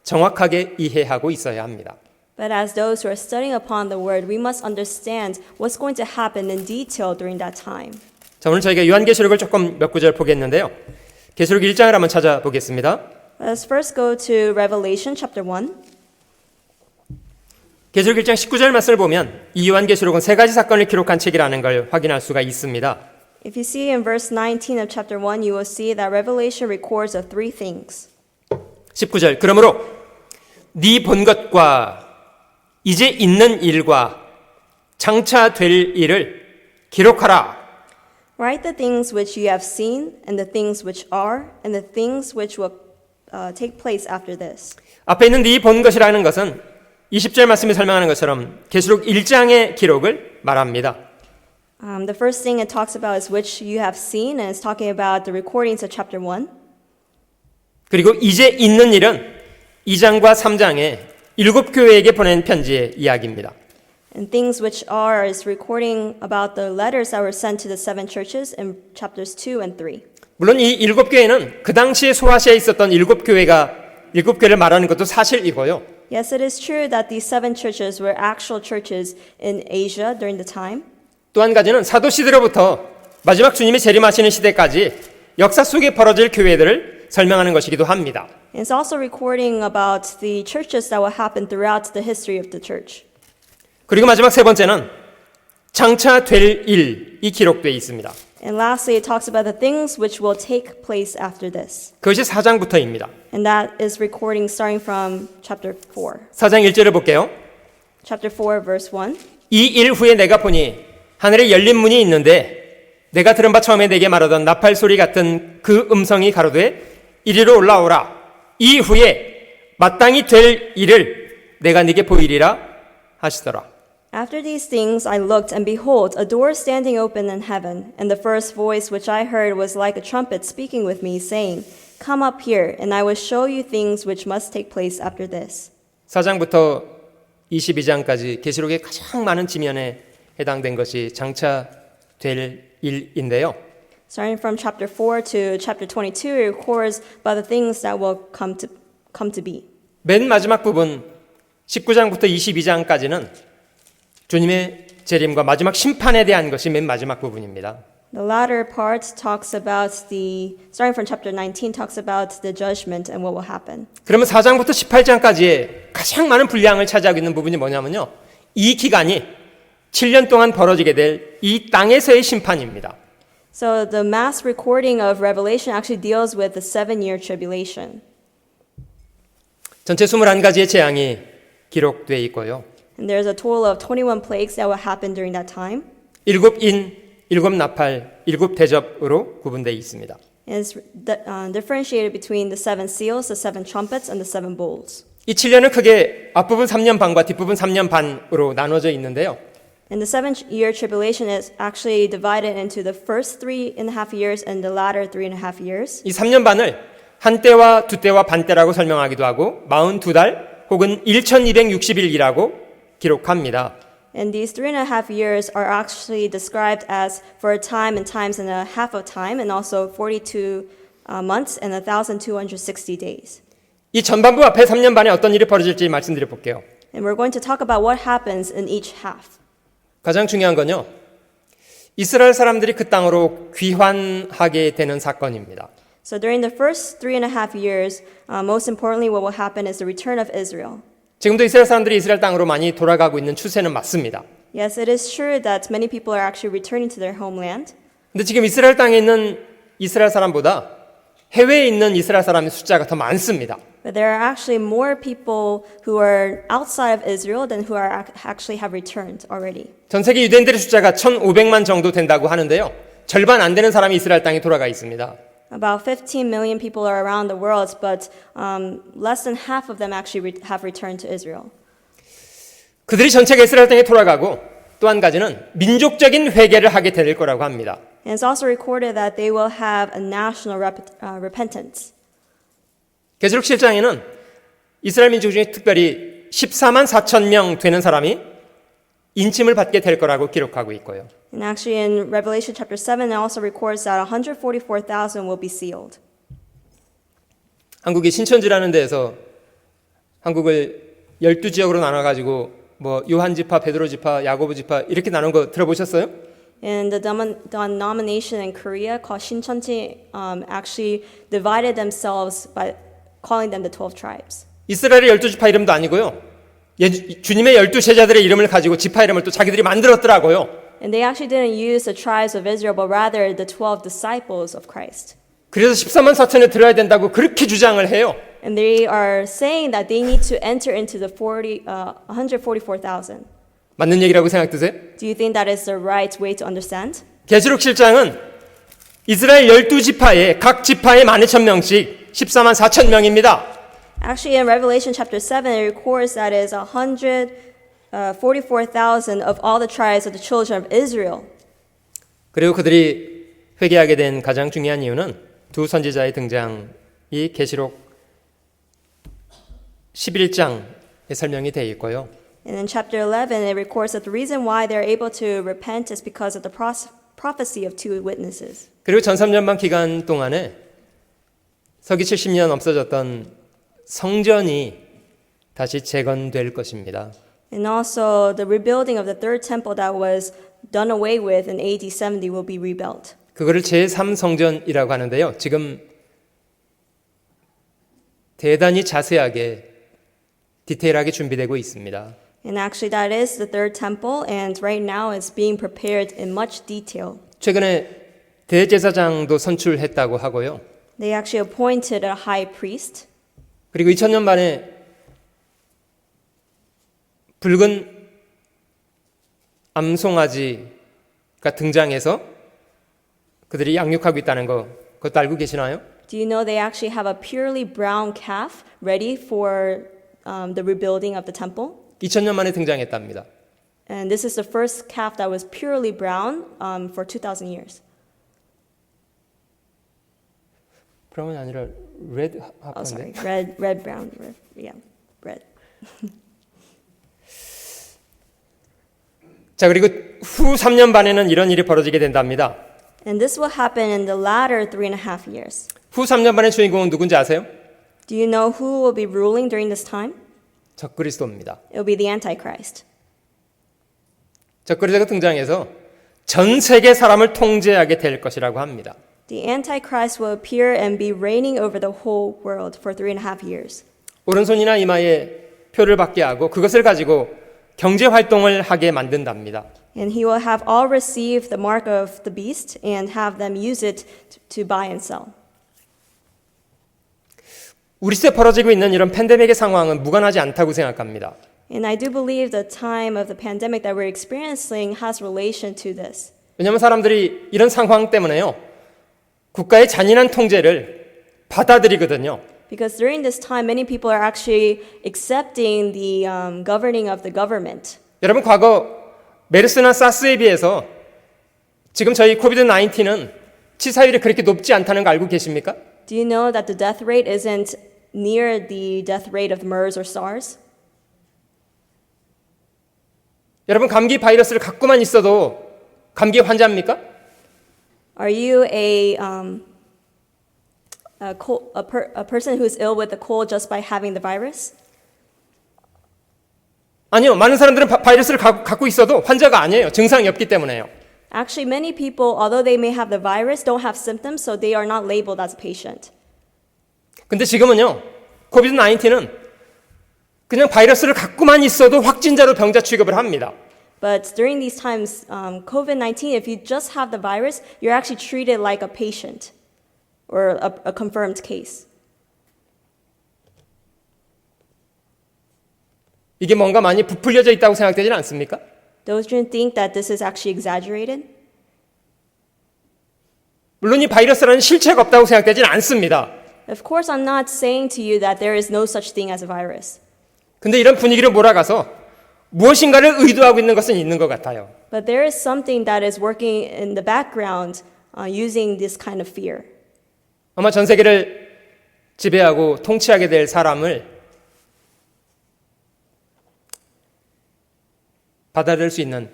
정확하게 이해하고 있어야 합니다. But as those who are studying upon the word, we must understand what's going to happen in detail during that time. 자, 오늘 저희가 요한계시록을 조금 몇 구절 보겠는데요. 계시록 1장을 한번 찾아보겠습니다. Let's first go to Revelation chapter 1. 계시록 1장 19절 말씀을 보면 이 요한계시록은 세 가지 사건을 기록한 책이라는 걸 확인할 수가 있습니다. If you see in verse 19 of chapter 1, you will see that Revelation records of three things. 19절 그러므로 네 본 것과 이제 있는 일과 장차 될 일을 기록하라. Write the things which you have seen, and the things which are, and the things which will take place after this. 앞에 있는 네 본 것이라는 것은 20절 말씀이 설명하는 것처럼 계시록 1장의 기록을 말합니다. The first thing it talks about is which you have seen, and it's talking about the recordings of chapter 1. 그리고 이제 있는 일은 2장과 3장에 7교회에게 보낸 편지의 이야기입니다. And things which are is recording about the letters that were sent to the 7 churches in chapters 2 and 3. 물론 이 7교회는 그 당시에 소아시아에 있었던 7교회를 말하는 것도 사실이고요. Yes, it is true that these 7 churches were actual churches in Asia during the time. 또 한 가지는 사도 시대로부터 마지막 주님이 재림하시는 시대까지 역사 속에 벌어질 교회들을 설명하는 것이기도 합니다. And it's also recording about the churches that will happen throughout the history of the church. 그리고 마지막 세 번째는 장차 될 일이 기록되어 있습니다. And lastly, it talks about the things which will take place after this. 그것이 4장부터입니다. And that is recording starting from chapter 4. 4장 1절을 볼게요. Chapter 4, verse 1. 이 일 후에 내가 보니 하늘에 열린 문이 있는데 내가 들은 바 처음에 내게 말하던 나팔 소리 같은 그 음성이 가로되 이리로 올라오라. 이 후에 마땅히 될 일을 내가 네게 보이리라 하시더라. After these things I looked, and behold, a door standing open in heaven. And the first voice which I heard was like a trumpet speaking with me, saying, Come up here, and I will show you things which must take place after this. 4장부터 22장까지 계시록의 가장 많은 지면에 해당된 것이 장차 될 일인데요. Starting from chapter 4 to chapter 22, it records about the things that will come to be. 맨 마지막 부분 19장부터 22장까지는 주님의 재림과 마지막 심판에 대한 것이 맨 마지막 부분입니다. The latter part talks about starting from chapter 19, talks about the judgment and what will happen. 그러면 4장부터 18장까지의 가장 많은 분량을 차지하고 있는 부분이 뭐냐면요. 이 기간이 7년 동안 벌어지게 될 이 땅에서의 심판입니다. So the mass recording of Revelation actually deals with the 7-year tribulation. 전체 21가지의 재앙이 기록되어 있고요. And there's a total of 21 plagues that will happen during that time. 7인, 7나팔, 7대접으로 구분되어 있습니다. And it's differentiated between the 7 seals, the 7 trumpets, and the 7 bowls. 이 7년은 크게 앞부분 3년 반과 뒷부분 3년 반으로 나눠져 있는데요. And the 7-year tribulation is actually divided into the first 3.5 years and the latter 3.5 years. 이 3년 반을 한 때와 두 때와 반 때라고 설명하기도 하고 42달 혹은 1260일이라고 기록합니다. And these 3.5 years are actually described as for a time and times and a half of time, and also 42 months and 1,260 days. 이 전반부 앞에 3년 반에 어떤 일이 벌어질지 말씀드려 볼게요. And we're going to talk about what happens in each half. 가장 중요한 건요. 이스라엘 사람들이 그 땅으로 귀환하게 되는 사건입니다. So during the first 3.5 years, most importantly what will happen is the return of Israel. 지금도 이스라엘 사람들이 이스라엘 땅으로 많이 돌아가고 있는 추세는 맞습니다. Yes, it is true that many people are actually returning to their homeland. 근데 지금 이스라엘 땅에 있는 이스라엘 사람보다 해외에 있는 이스라엘 사람의 숫자가 더 많습니다. But there are actually more people who are outside of Israel than who are actually have returned already. 전 세계 유대인들의 숫자가 1,500만 정도 된다고 하는데요. 절반 안 되는 사람이 이스라엘 땅에 돌아가 있습니다. About 15 million people are around the world, but less than half of them actually have returned to Israel. 그들이 전체가 이스라엘 땅에 돌아가고 또 한 가지는 민족적인 회개를 하게 될 거라고 합니다. And it's also recorded that they will have a national repentance. 계시록 7장에는 이스라엘 민족 중에 특별히 14만 4천 명 되는 사람이 인침을 받게 될 거라고 기록하고 있고요. And actually in Revelation chapter 7, it also records that 144,000 will be sealed. 한국이 신천지라는 데에서 한국을 12지역으로 나눠가지고 뭐 요한 지파, 베드로 지파, 야고보 지파 이렇게 나눈 거 들어보셨어요? And the denomination in Korea called Shincheonji actually divided themselves by calling them the 12 tribes. 이스라엘의 12지파 이름도 아니고요. 주님의 12제자들의 이름을 가지고 지파 이름을 또 자기들이 만들었더라고요. And they actually didn't use the tribes of Israel, but rather the 12 disciples of Christ. 그래서 14만 4천에 들어야 된다고 그렇게 주장을 해요. And they are saying that they need to enter into the 144,000. 맞는 얘기라고 생각드세요? Do you think that is the right way to understand? 계시록 7장은 이스라엘 12지파의 각 지파에 12,000명씩 14만 4천 명입니다. Actually, in Revelation chapter 7, it records that is 144,000 of all the tribes of the children of Israel. 그리고 그들이 회개하게 된 가장 중요한 이유는 두 선지자의 등장이 계시록 11장에 설명이 되어 있고요. And in chapter 11, it records that the reason why they're able to repent is because of the prophecy of two witnesses. 그리고 전 3년반 기간 동안에 서기 70년 없어졌던 성전이 다시 재건될 것입니다. And also the rebuilding of the third temple that was done away with in AD 70 will be rebuilt. 그거를 제3성전이라고 하는데요. 지금 대단히 자세하게 디테일하게 준비되고 있습니다. And actually that is the third temple, and right now it's being prepared in much detail. 최근에 대제사장도 선출했다고 하고요. They actually appointed a high priest. 그리고 2000년 만에 붉은 암송아지가 등장해서 그들이 양육하고 있다는 거 그것도 알고 계시나요? Do you know they actually have a purely brown calf ready for the rebuilding of the temple? 2000년 만에 등장했답니다. And this is the first calf that was purely brown for 2,000 years. 브라운이 아니라 레드 Oh, sorry, 하프인데. red, brown, yeah, red. 자, 그리고 후 3년 반에는 이런 일이 벌어지게 된답니다. And this will happen in the latter 3.5 years. 후 3년 반의 주인공은 누군지 아세요? Do you know who will be ruling during this time? 적그리스도입니다. It will be the Antichrist. 적그리스도가 등장해서 전 세계 사람을 통제하게 될 것이라고 합니다. The Antichrist will appear and be reigning over the whole world for 3.5 years. 오른손이나 이마에 표를 받게 하고 그것을 가지고 경제 활동을 하게 만든답니다. And he will have all receive the mark of the beast and have them use it to buy and sell. 우리 시대에 벌어지고 있는 이런 팬데믹의 상황은 무관하지 않다고 생각합니다. And I do believe the time of the pandemic that we're experiencing has relation to this. 왜냐하면 사람들이 이런 상황 때문에요. 국가의 잔인한 통제를 받아들이거든요. Because during this time, many people are actually accepting the governing of the government. 여러분 과거 메르스나 사스에 비해서 지금 저희 코비드-19은 치사율이 그렇게 높지 않다는 거 알고 계십니까? Do you know that the death rate isn't near the death rate of MERS or SARS? 여러분 감기 바이러스를 갖고만 있어도 감기 환자입니까? Are you a person who is ill with a cold just by having the virus? 아니요. 많은 사람들은 바이러스를 갖고 있어도 환자가 아니에요. 증상이 없기 때문에요. Actually, many people, although they may have the virus, don't have symptoms, so they are not labeled as a patient. 근데 지금은요. 코비드-19은 그냥 바이러스를 갖고만 있어도 확진자로 병자 취급을 합니다. But during these times, COVID-19, if you just have the virus, you're actually treated like a patient or a confirmed case. 이게 뭔가 많이 부풀려져 있다고 생각되지는 않습니까? Don't you think that this is actually exaggerated? 물론 이 바이러스라는 실체가 없다고 생각되지는 않습니다. Of course, I'm not saying to you that there is no such thing as a virus. 근데 이런 분위기를 몰아가서 무엇인가를 의도하고 있는 것은 있는 것 같아요. But there is something that is working in the background using this kind of fear. 아마 전 세계를 지배하고 통치하게 될 사람을 받아들일 수 있는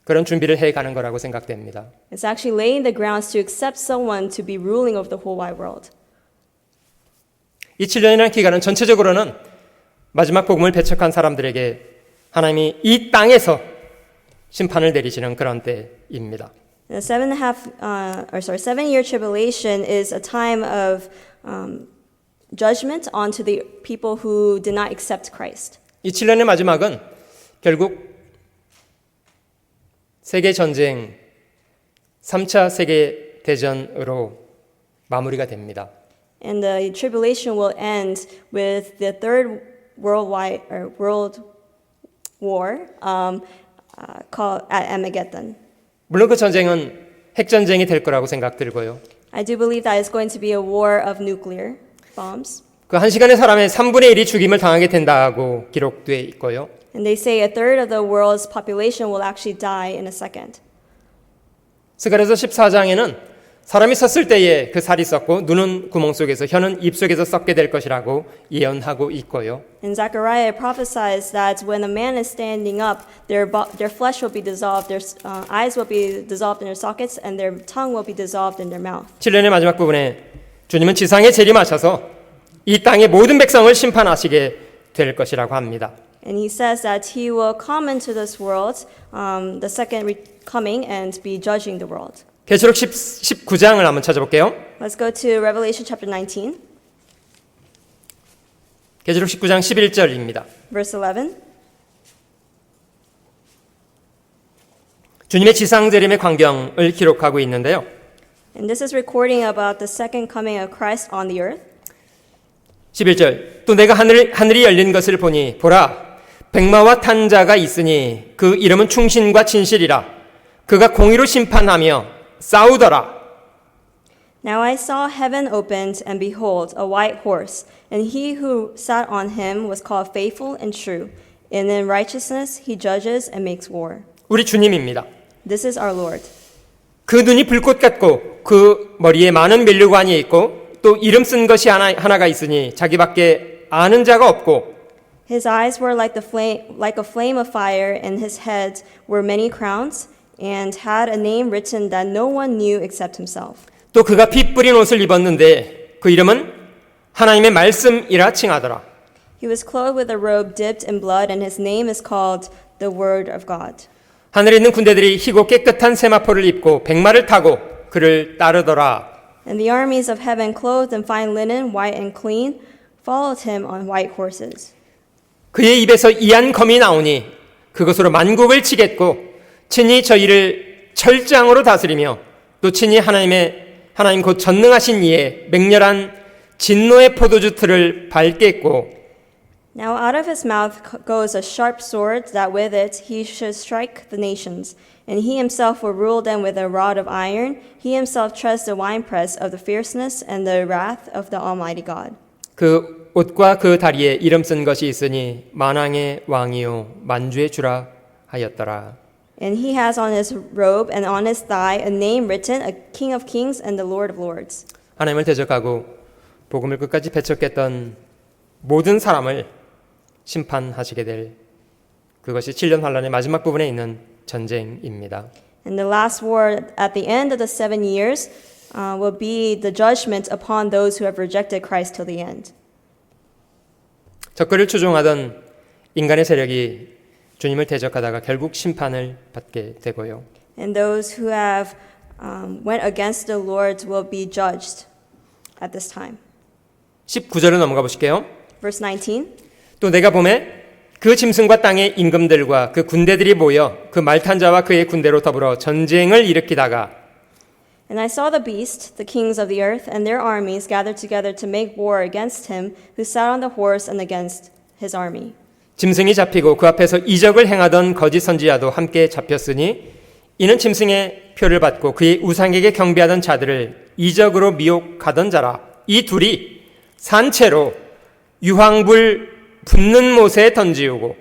그런 준비를 해가는 거라고 생각됩니다. It's actually laying the grounds to accept someone to be ruling over the whole wide world. 이 7년이라는 기간은 전체적으로는 마지막 복음을 배척한 사람들에게 하나님이 이 땅에서 심판을 내리시는 그런 때입니다. The 7-year tribulation is a time of judgment onto the people who did not accept Christ. 이 7년의 마지막은 결국 세계 전쟁 3차 세계 대전으로 마무리가 됩니다. And the tribulation will end with the third world war called at Armageddon. 물론 그 전쟁은 핵전쟁이 될 거라고 생각들고요. I do believe that it's going to be a war of nuclear bombs. 그 1시간의 사람의 3분의 1이 죽임을 당하게 된다고 기록되어 있고요. And they say a third of the world's population will actually die in a second. 스가랴서 14장에는 사람이 섰을 때에 그 살이 썩고 눈은 구멍 속에서 혀는 입 속에서 썩게 될 것이라고 예언하고 있고요. And Zechariah prophesies that when a man is standing up, their flesh will be dissolved, their eyes will be dissolved in their sockets, and their tongue will be dissolved in their mouth. 7년의 마지막 부분에 주님은 지상에 재림하셔서 이 땅의 모든 백성을 심판하시게 될 것이라고 합니다. And he says that he will come into this world, the second coming, and be judging the world. 계시록 19장을 한번 찾아볼게요. Let's go to Revelation chapter 19, 계시록 19장 11절입니다. verse 11. 주님의 지상 재림의 광경을 기록하고 있는데요. And this is recording about the second coming of Christ on the earth. 11절 또 내가 하늘이 열린 것을 보니 보라 백마와 탄 자가 있으니 그 이름은 충신과 진실이라 그가 공의로 심판하며 싸우더라. Now I saw heaven opened, and behold, a white horse, and he who sat on him was called Faithful and True, and in righteousness he judges and makes war. 우리 주님입니다. This is our Lord. 그 눈이 불꽃 같고 그 머리에 많은 면류관이 있고 또 이름 쓴 것이 하나가 있으니 자기밖에 아는 자가 없고 His eyes were like a flame of fire, and his head were many crowns, and had a name written that no one knew except himself. 또 그가 피 뿌린 옷을 입었는데 그 이름은 하나님의 말씀이라 칭하더라. He was clothed with a robe dipped in blood, and his name is called the Word of God. 하늘에 있는 군대들이 희고 깨끗한 세마포를 입고 백마를 타고 그를 따르더라. And the armies of heaven, clothed in fine linen, white and clean, followed him on white horses. 그의 입에서 이한 검이 나오니 그것으로 만국을 치겠고 친히 저희를 철장으로 다스리며 또 친히 하나님 곧 전능하신 이의 맹렬한 진노의 포도주 틀을 밟겠고 Now out of his mouth goes a sharp sword, that with it he should strike the nations. And he himself will rule them with a rod of iron. He himself treads the winepress of the fierceness and the wrath of the Almighty God. 그 옷과 그 다리에 이름 쓴 것이 있으니 만왕의 왕이요 만주의 주라 하였더라. And he has on his robe and on his thigh a name written, a King of Kings and the Lord of Lords. 하나님을 대적하고 복음을 끝까지 배척했던 모든 사람을 심판하시게 될 그것이 7년 환란의 마지막 부분에 있는 전쟁입니다. And the last war at the end of the 7 years will be the judgment upon those who have rejected Christ till the end. 적그를 추종하던 인간의 세력이 주님을 대적하다가 결국 심판을 받게 되고요. And those who have went against the Lord will be judged at this time. 19절로 넘어가 보실게요. Verse 19. 또 내가 보매 그 짐승과 땅의 임금들과 그 군대들이 모여 그 말탄 자와 그의 군대로 더불어 전쟁을 일으키다가 And I saw the beast, the kings of the earth, and their armies gathered together to make war against him who sat on the horse and against his army. 짐승이 잡히고 그 앞에서 이적을 행하던 거짓 선지자도 함께 잡혔으니 이는 짐승의 표를 받고 그의 우상에게 경배하던 자들을 이적으로 미혹하던 자라. 이 둘이 산채로 유황불 붙는 못에 던지우고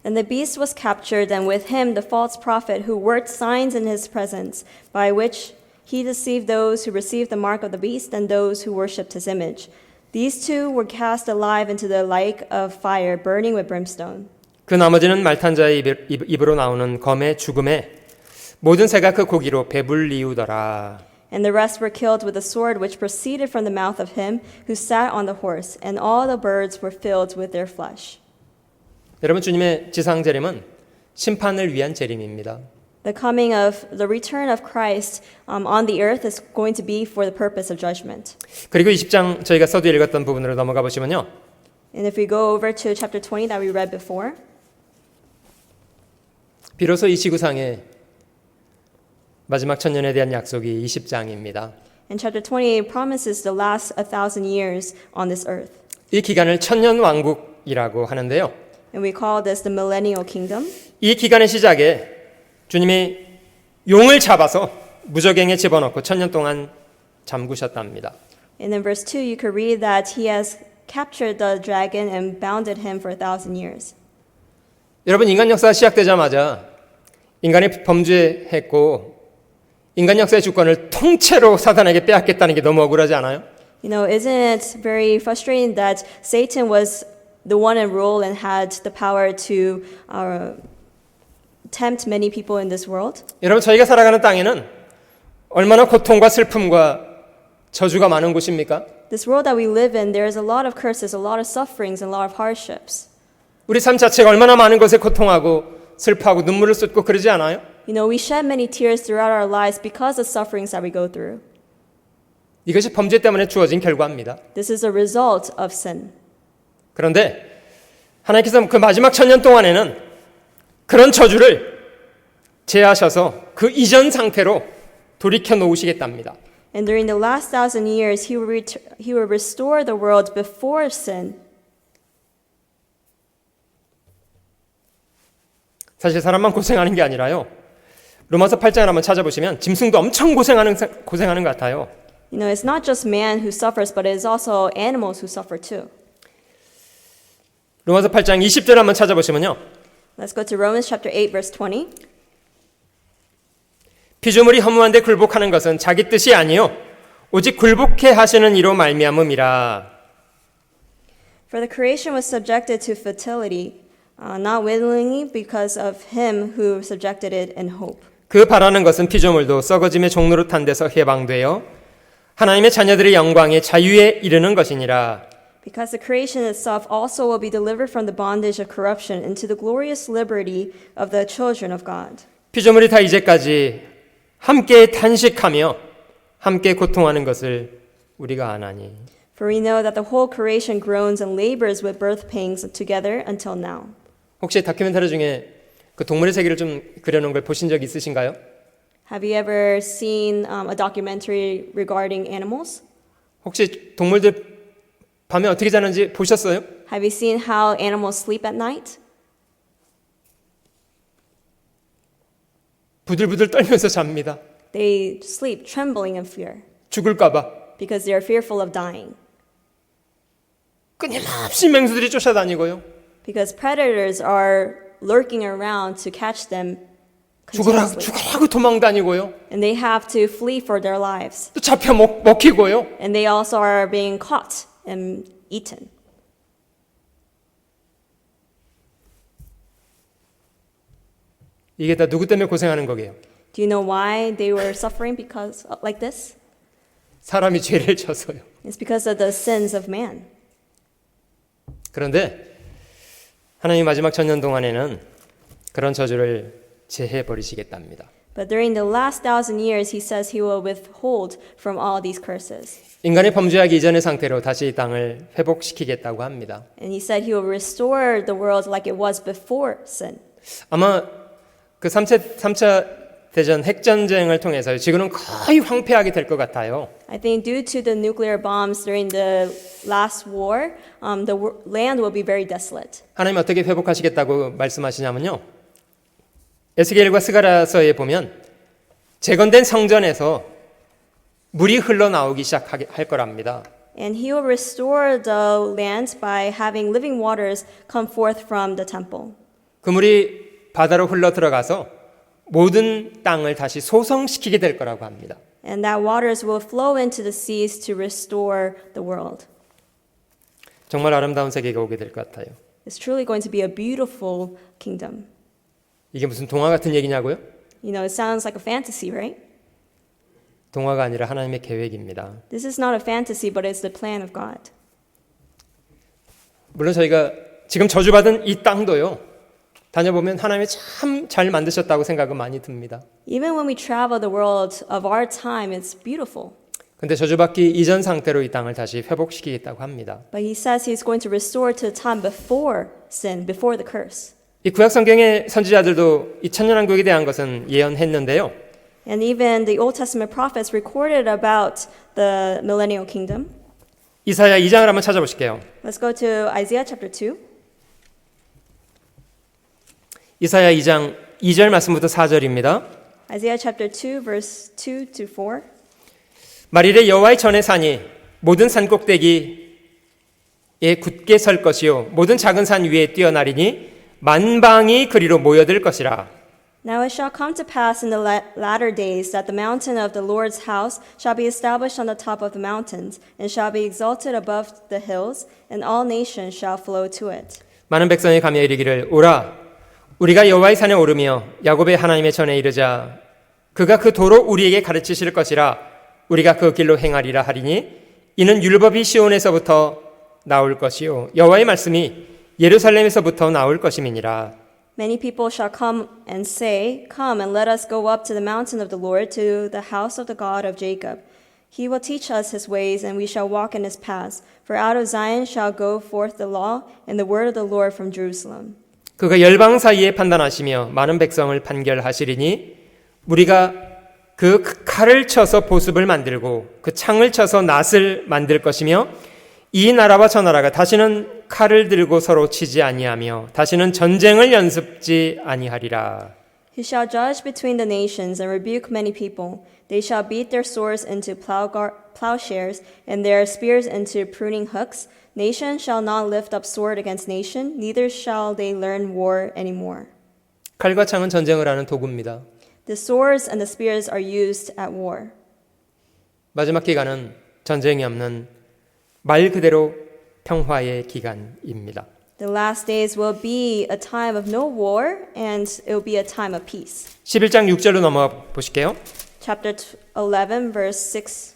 And the beast was captured, and with him the false prophet who worked signs in his presence, by which he deceived those who received the mark of the beast and those who worshipped his image. These two were cast alive into the lake of fire, burning with brimstone. 그 나머지는 말탄 자의 입으로 나오는 검의 죽음에 모든 새가 그 고기로 배불리우더라. And the rest were killed with a sword which proceeded from the mouth of him who sat on the horse, and all the birds were filled with their flesh. 여러분, 주님의 지상 재림은 심판을 위한 재림입니다. The coming of the return of Christ on the earth is going to be for the purpose of judgment. 그리고 20장 저희가 서두에 읽었던 부분으로 넘어가 보시면요. And if we go over to chapter 20 that we read before, 비로소 이 지구상에 마지막 천년에 대한 약속이 20장입니다. and chapter 20 promises to last 1,000 years on this earth. 이 기간을 천년 왕국이라고 하는데요. And we call this the millennial kingdom. 이 기간의 시작에 주님이 용을 잡아서 무저갱에 집어넣고 천년 동안 잠그셨답니다. And in verse 2 you could read that he has captured the dragon and bounded him for 1,000 years. 여러분, 인간 역사가 시작되자마자 인간이 범죄했고 인간 역사의 주권을 통째로 사단에게 빼앗겠다는 게 너무 억울하지 않아요? You know, isn't it very frustrating that Satan was the one in rule and had the power to tempt many people in this world? 여러분, 저희가 살아가는 땅에는 얼마나 고통과 슬픔과 저주가 많은 곳입니까? This world that we live in, there is a lot of curses, a lot of sufferings, and a lot of hardships. 우리 삶 자체가 얼마나 많은 것에 고통하고 슬퍼하고 눈물을 쏟고 그러지 않아요? You know, we shed many tears throughout our lives because of sufferings that we go through. 이것이 범죄 때문에 주어진 결과입니다. This is a result of sin. 그런데 하나님께서 그 마지막 천년 동안에는 그런 저주를 제하셔서 그 이전 상태로 돌이켜 놓으시겠답니다. And during the last 1,000 years, he will restore the world before sin. 사실 사람만 고생하는 게 아니라요. 로마서 8장을 한번 찾아보시면 짐승도 엄청 고생하는 것 같아요. You know, it's not just man who suffers, but it is also animals who suffer too. 로마서 8장 20절 한번 찾아보시면요. Let's go to Romans chapter 8, verse 20. 피조물이 허무한데 굴복하는 것은 자기 뜻이 아니요 오직 굴복해 하시는 이로 말미암음이라. For the creation was subjected to fertility, not willingly because of him who subjected it in hope. 그 바라는 것은 피조물도 썩어짐의 종로로 탄 데서 해방되어 하나님의 자녀들의 영광의 자유에 이르는 것이니라. Because the creation itself also will be delivered from the bondage of corruption into the glorious liberty of the children of God. 피조물이 다 이제까지 함께 탄식하며 함께 고통하는 것을 우리가 아나니. For we know that the whole creation groans and labors with birth pangs together until now. 혹시 다큐멘터리 중에 그 동물의 세계를 좀 그려놓은 걸 보신 적 있으신가요? Have you ever seen a documentary regarding animals? 혹시 동물들 밤에 어떻게 자는지 보셨어요? Have you seen how animals sleep at night? 부들부들 떨면서 잡니다. They sleep trembling in fear 죽을까 봐. because they are fearful of dying. 끊임없이 맹수들이 쫓아다니고요. Because predators are lurking around to catch them continuously. 죽으라고 도망다니고요. And they have to flee for their lives. 또 잡혀 먹히고요. And they also are being caught and eaten. 이게 다 누구 때문에 고생하는 거게요? Do you know why they were suffering because like this? 사람이 죄를 져서요. It's because of the sins of man. 그런데 하나님 마지막 천년 동안에는 그런 저주를 제해 버리시겠답니다. But during the last 1,000 years, he says he will withhold from all these curses. 인간이 범죄하기 이전의 상태로 다시 이 땅을 회복시키겠다고 합니다. And he said he will restore the world like it was before sin. 아마 그 3차 대전 핵전쟁을 통해서 지구는 거의 황폐하게 될 것 같아요. I think due to the nuclear bombs during the last war, the land will be very desolate. 하나님 어떻게 회복하시겠다고 말씀하시냐면요. 에스겔과 스가랴서에 보면 재건된 성전에서 물이 흘러나오기 시작할 거랍니다. And he will restore the land by having living waters come forth from the temple. 그 물이 바다로 흘러 들어가서 모든 땅을 다시 소성시키게 될 거라고 합니다. And that waters will flow into the seas to restore the world. 정말 아름다운 세계가 오게 될 것 같아요. It's truly going to be a beautiful kingdom. 이게 무슨 동화 같은 얘기냐고요? You know, it sounds like a fantasy, right? 동화가 아니라 하나님의 계획입니다. This is not a fantasy, but it's the plan of God. 물론 저희가 지금 저주받은 이 땅도요, 다녀보면 하나님이 참 잘 만드셨다고 생각은 많이 듭니다. Even when we travel the world of our time, it's beautiful. 근데 저주받기 이전 상태로 이 땅을 다시 회복시키겠다고 합니다. But he says he's going to restore to the time before sin, before the curse. 이 구약 성경의 선지자들도 이 천년왕국에 대한 것은 예언했는데요. And even the Old Testament prophets recorded about the millennial kingdom. 이사야 2장을 한번 찾아보실게요. Let's go to Isaiah chapter 2. 이사야 2장 2절 말씀부터 4절입니다. Isaiah chapter 2, verse 2 to 4. 말일에 여호와의 전에 사니 모든 산 꼭대기에 굳게 설 것이요 모든 작은 산 위에 뛰어나리니 만방이 그리로 모여들 것이라. Now it shall come to pass in the latter days that the mountain of the Lord's house shall be established on the top of the mountains, and shall be exalted above the hills, and all nations shall flow to it. 많은 백성이 가며 이르기를 오라 우리가 여호와의 산에 오르며 야곱의 하나님의 전에 이르자 그가 그 도로 우리에게 가르치실 것이라 우리가 그 길로 행하리라 하리니 이는 율법이 시온에서부터 나올 것이요 여호와의 말씀이 예루살렘에서부터 나올 것임이니라. Many people shall come and say, Come and let us go up to the mountain of the Lord, to the house of the God of Jacob. He will teach us his ways, and we shall walk in his paths. For out of Zion shall go forth the law, and the word of the Lord from Jerusalem. 그가 열방 사이에 판단하시며 많은 백성을 판결하시리니 우리가 그 칼을 쳐서 보습을 만들고 그 창을 쳐서 낫을 만들 것이며 이 나라와 저 나라가 다시는 칼을 들고 서로 치지 아니하며 다시는 전쟁을 연습지 아니하리라. He shall judge between the nations and rebuke many people. They shall beat their swords into plowshares and their spears into pruning hooks. Nation shall not lift up sword against nation, neither shall they learn war anymore. 칼과 창은 전쟁을 하는 도구입니다. The swords and the spears are used at war. 마지막 기간은 전쟁이 없는 말 그대로 평화의 기간입니다. The last days will be a time of no war, and it will be a time of peace. 11장 6절로 넘어가 보실게요. Chapter 11, verse 6.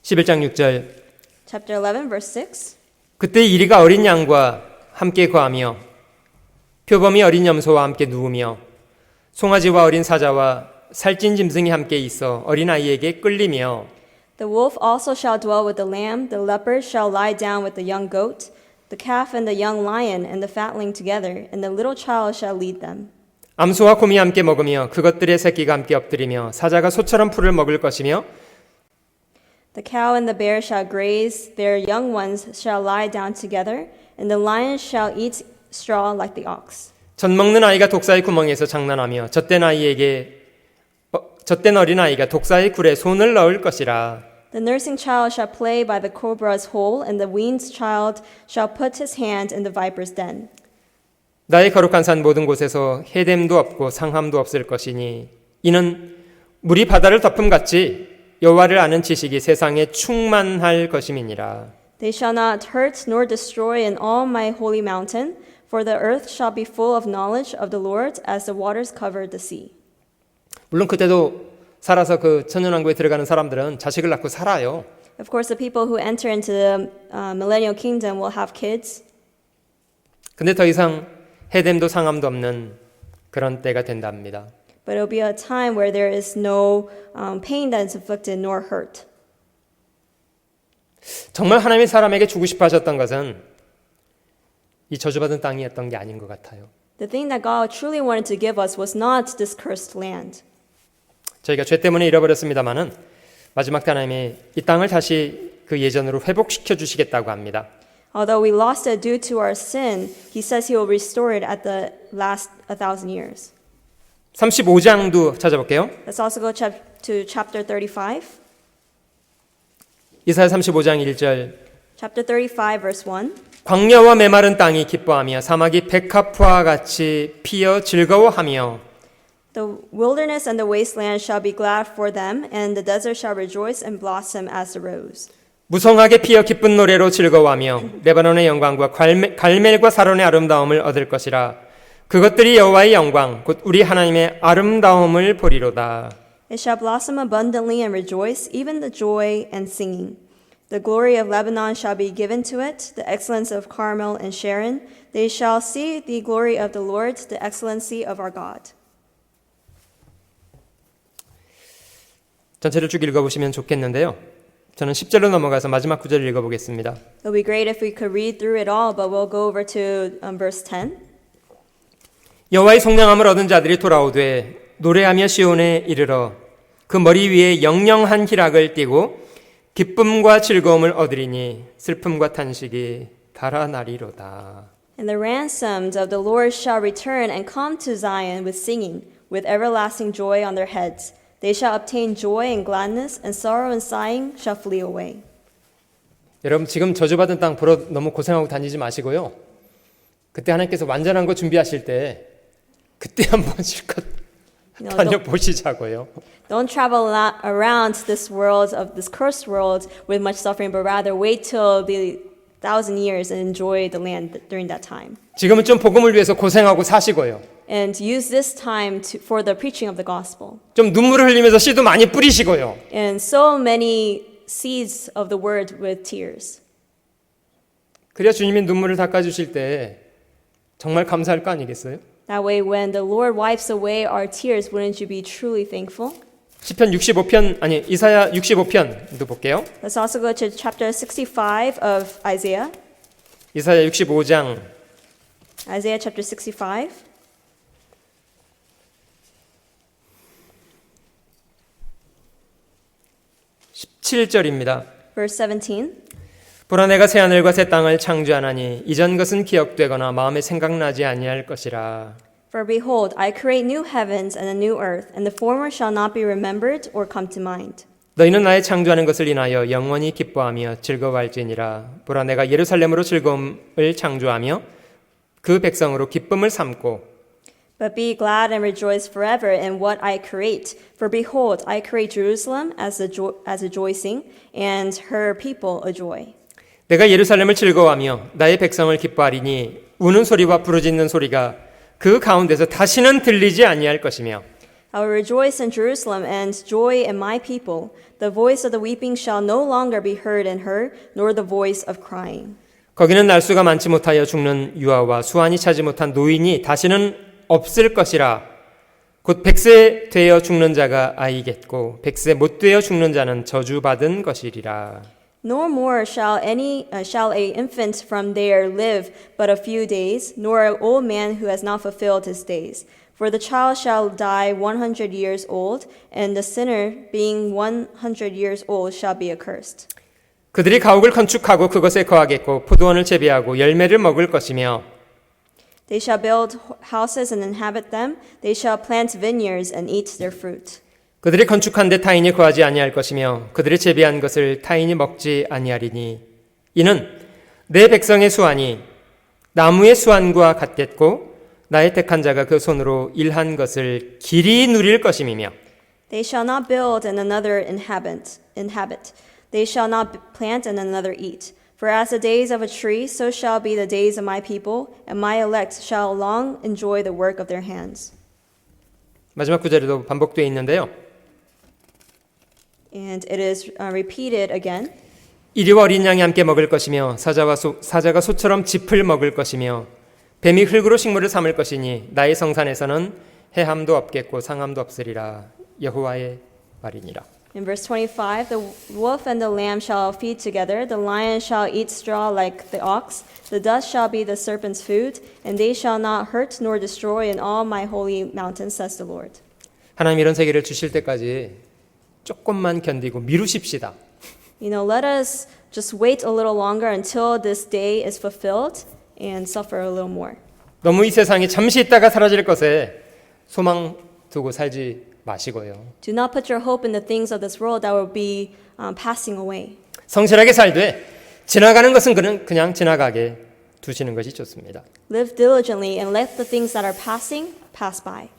11장 6절. Chapter 11, verse 6. 그때 이리가 어린 양과 함께 거하며 표범이 어린 염소와 함께 누우며 송아지와 어린 사자와 살찐 짐승이 함께 있어 어린아이에게 끌리며 The wolf also shall dwell with the lamb, the leopard shall lie down with the young goat, the calf and the young lion and the fatling together, and the little child shall lead them. 암소와 곰이 함께 먹으며 그것들의 새끼가 함께 엎드리며 사자가 소처럼 풀을 먹을 것이며 The cow and the bear shall graze, their young ones shall lie down together, and the lion shall eat straw like the ox. 젖 먹는 아이가 독사의 구멍에서 장난하며 젖된 어린 아이가 독사의 굴에 손을 넣을 것이라. The nursing child shall play by the cobra's hole, and the weaned child shall put his hand in the viper's den. 나의 거룩한 산 모든 곳에서 해됨도 없고 상함도 없을 것이니 이는 물이 바다를 덮음같이 여호와를 아는 지식이 세상에 충만할 것임이니라. They shall not hurt nor destroy in all my holy mountain, for the earth shall be full of knowledge of the Lord as the waters cover the sea. 물론 그때도 살아서 그 천년왕국에 들어가는 사람들은 자식을 낳고 살아요. Of course, the people who enter into the millennial kingdom will have kids. 근데 더 이상 해됨도 상함도 없는 그런 때가 된답니다. But it will be a time where there is no pain that is inflicted nor hurt. 정말 하나님이 사람에게 주고 싶어 하셨던 것은 이 저주받은 땅이었던 게 아닌 것 같아요. The thing that God truly wanted to give us was not this cursed land. 저희가 죄 때문에 잃어버렸습니다마는 마지막 때 하나님이 이 땅을 다시 그 예전으로 회복시켜 주시겠다고 합니다. Although we lost it due to our sin, He says He will restore it at the last 1,000 years. 35장도 찾아볼게요. Let's also go to chapter 35. 이사야 35장 1절. Chapter 35, verse 1. 광야와 메마른 땅이 기뻐하며 사막이 백합화 같이 피어 즐거워하며 The wilderness and the wasteland shall be glad for them, and the desert shall rejoice and blossom as the rose. 무성하게 피어 기쁜 노래로 즐거워하며 레바논의 영광과 갈멜과 사론의 아름다움을 얻을 것이라. 그것들이 여호와의 영광 곧 우리 하나님의 아름다움을 보리로다. It shall blossom abundantly and rejoice, even the joy and singing. The glory of Lebanon shall be given to it, the excellence of Carmel and Sharon. They shall see the glory of the Lord, the excellency of our God. 전체를 쭉 읽어보시면 좋겠는데요. 저는 10절로 넘어가서 마지막 구절을 읽어보겠습니다. It would be great if we could read through it all, but we'll go over to verse 10. 여호와의 속량함을 얻은 자들이 돌아오되 노래하며 시온에 이르러 그 머리 위에 영영한 희락을 띠고 기쁨과 즐거움을 얻으리니 슬픔과 탄식이 달아나리로다. And the ransomed of the Lord shall return and come to Zion with singing, with everlasting joy on their heads. They shall obtain joy and gladness, and sorrow and sighing shall flee away. 여러분 지금 저주받은 땅 보러 너무 고생하고 다니지 마시고요. 그때 하나님께서 완전한 거 준비하실 때 그때 한번 실컷 다녀보시자고요. Don't travel around this world of this cursed world with much suffering, but rather wait till the 1,000 years and enjoy the land during that time. 지금은 좀 복음을 위해서 고생하고 사시고요. And use this time for the preaching of the gospel. 좀 눈물을 흘리면서 씨도 많이 뿌리시고요. And so many seeds of the word with tears. 그래야 주님이 눈물을 닦아주실 때 정말 감사할 거 아니겠어요? That way, when the Lord wipes away our tears, wouldn't you be truly thankful? 시편 65편 아니 이사야 65편도 볼게요. Let's also go to chapter 65 of Isaiah. 이사야 65장 Isaiah chapter 65. 17절입니다. Verse 17. 보라 내가 새 하늘과 새 땅을 창조하나니 이전 것은 기억되거나 마음에 생각나지 아니할 것이라. For behold, I create new heavens and a new earth, and the former shall not be remembered or come to mind. 너희는 나의 창조하는 것을 인하여 영원히 기뻐하며 즐거워할지니라. 보라 내가 예루살렘으로 즐거움을 창조하며 그 백성으로 기쁨을 삼고 But be glad and rejoice forever in what I create. For behold, I create Jerusalem as a rejoicing, and her people a joy. 내가 예루살렘을 즐거워하며 나의 백성을 기뻐하리니 우는 소리와 부르짖는 소리가 그 가운데서 다시는 들리지 아니할 것이며 I will rejoice in Jerusalem and joy in my people. The voice of the weeping shall no longer be heard in her, nor the voice of crying. 거기는 날수가 많지 못하여 죽는 유아와 수완이 차지 못한 노인이 다시는 없을 것이라. 곧 백세 되어 죽는 자가 아이겠고 백세 못 되어 죽는 자는 저주받은 것이리라. Nor more shall a infant from there live but a few days, nor an old man who has not fulfilled his days. For the child shall die 100 years old, and the sinner, being 100 years old, shall be accursed. 그들이 가옥을 건축하고 그것에 거하겠고 포도원을 재배하고 열매를 먹을 것이며 They shall build houses and inhabit them. They shall plant vineyards and eat their fruit. 그들이 건축한 데 타인이 거하지 아니할 것이며 그들이 재배한 것을 타인이 먹지 아니하리니 이는 내 백성의 수완이 나무의 수완과 같겠고 나의 택한 자가 그 손으로 일한 것을 길이 누릴 것임이며 They shall not build and another inhabit. They shall not plant and another eat. For as the days of a tree, so shall be the days of my people, and my elect shall long enjoy the work of their hands. 마지막 구절에도 반복되어 있는데요. And it is repeated again. 이리와 어린 양이 함께 먹을 것이며 사자가 소처럼 짚을 먹을 것이며 뱀이 흙으로 식물을 삼을 것이니 나의 성산에서는 해함도 없겠고 상함도 없으리라. 여호와의 말이니라. In verse 25, the wolf and the lamb shall feed together, the lion shall eat straw like the ox, the dust shall be the serpent's food, and they shall not hurt nor destroy in all my holy mountains, says the Lord. 하나님 이런 세계를 주실 때까지 조금만 견디고 미루십시다. You know, let us just wait a little longer until this day is fulfilled and suffer a little more. 너무 이 세상이 잠시 있다가 사라질 것에 소망 두고 살지 마시고요. Do not put your hope in the things of this world that will be passing away. 성실하게 살되 지나가는 것은 그냥 지나가게 두시는 것이 좋습니다. Live diligently and let the things that are passing pass by.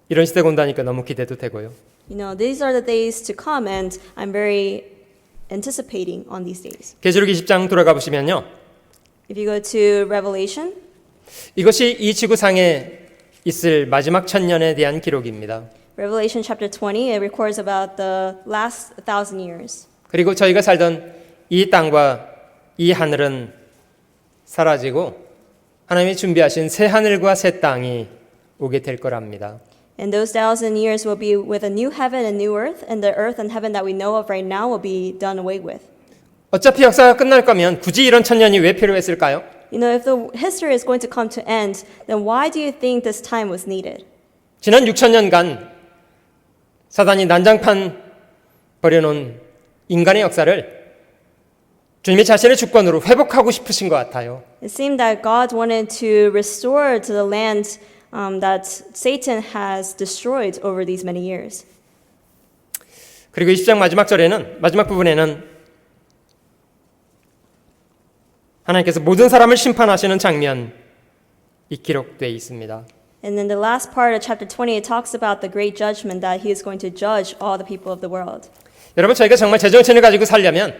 이런 시대가 온다니까 너무 기대도 되고요. You know, these are the days to come, and I'm very anticipating on these days. 계시록 20장 돌아가 보시면요. If you go to Revelation, 이것이 이 지구상에 있을 마지막 천년에 대한 기록입니다. Revelation chapter 20, it records about the last 1,000 years. 그리고 저희가 살던 이 땅과 이 하늘은 사라지고 하나님이 준비하신 새 하늘과 새 땅이 오게 될 거랍니다. And those 1,000 years will be with a new heaven and new earth, and the earth and heaven that we know of right now will be done away with. 어차피 역사가 끝날 거면 굳이 이런 천년이 왜 필요했을까요? You know, if the history is going to come to end, then why do you think this time was needed? 지난 6천년간 사단이 난장판 벌여놓은 인간의 역사를 주님이 자신의 주권으로 회복하고 싶으신 것 같아요. It seemed that God wanted to restore to the land that Satan has destroyed over these many years. 그리고 20장 마지막 부분에는 하나님께서 모든 사람을 심판하시는 장면이 기록되어 있습니다. And in the last part of chapter 20, it talks about the great judgment that he is going to judge all the people of the world. 여러분, 저희가 정말 제정신을 가지고 살려면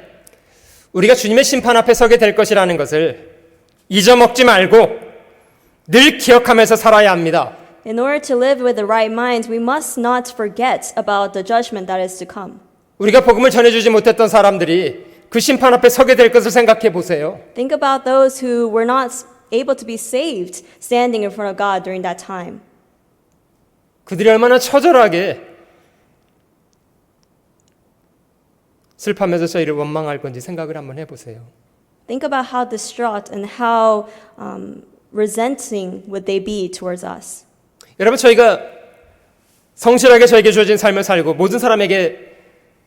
우리가 주님의 심판 앞에 서게 될 것이라는 것을 잊어먹지 말고 늘 기억하면서 살아야 합니다. In order to live with the right mind, we must not forget about the judgment that is to come. 우리가 복음을 전해주지 못했던 사람들이 그 심판 앞에 서게 될 것을 생각해 보세요. Think about those who were not able to be saved standing in front of God during that time. 그들이 얼마나 처절하게 슬퍼하면서 저희를 원망할 건지 생각을 한번 해보세요. Think about how distraught and how resenting would they be towards us. 여러분, 저희가 성실하게 저에게 주어진 삶을 살고 모든 사람에게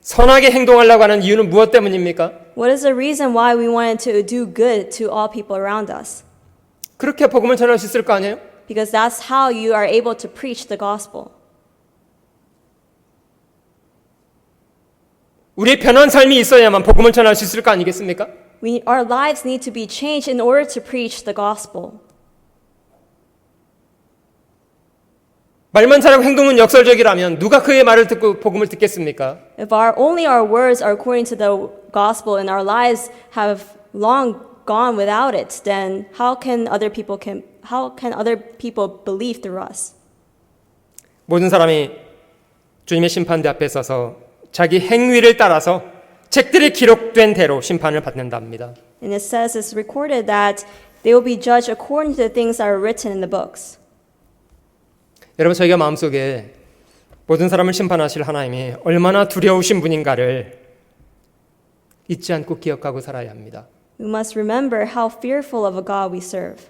선하게 행동하려고 하는 이유는 무엇 때문입니까? What is the reason why we wanted to do good to all people around us? 그렇게 복음을 전할 수 있을 거 아니에요? Because that's how you are able to preach the gospel. 우리의 편한 삶이 있어야만 복음을 전할 수 있을 거 아니겠습니까? Our lives need to be changed in order to preach the gospel. 말만 잘하고 행동은 역설적이라면 누가 그의 말을 듣고 복음을 듣겠습니까? If only our words are according to the gospel and our lives have long gone without it, then how can other people believe through us? 모든 사람이 주님의 심판대 앞에 서서 자기 행위를 따라서 책들에 기록된 대로 심판을 받는답니다. And it says, it's recorded that they will be judged according to the things that are written in the books. 여러분, 저희가 마음속에 모든 사람을 심판하실 하나님이 얼마나 두려우신 분인가를 잊지 않고 기억하고 살아야 합니다. We must remember how fearful of a God we serve.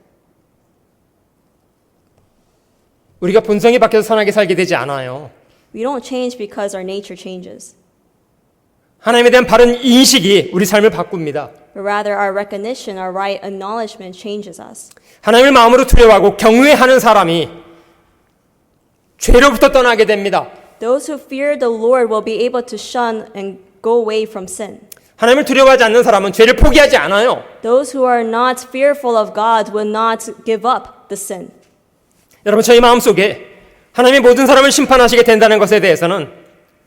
우리가 본성이 바뀌어서 선하게 살게 되지 않아요. We don't change because our nature changes, 하나님에 대한 바른 인식이 우리 삶을 바꿉니다. but rather our recognition, our right acknowledgement changes us. 하나님을 마음으로 두려워하고 경외하는 사람이 죄로부터 떠나게 됩니다. Those who fear the Lord will be able to shun and go away from sin. 하나님을 두려워하지 않는 사람은 죄를 포기하지 않아요. Those who are not fearful of God will not give up the sin. 여러분, 저희 마음속에 하나님이 모든 사람을 심판하시게 된다는 것에 대해서는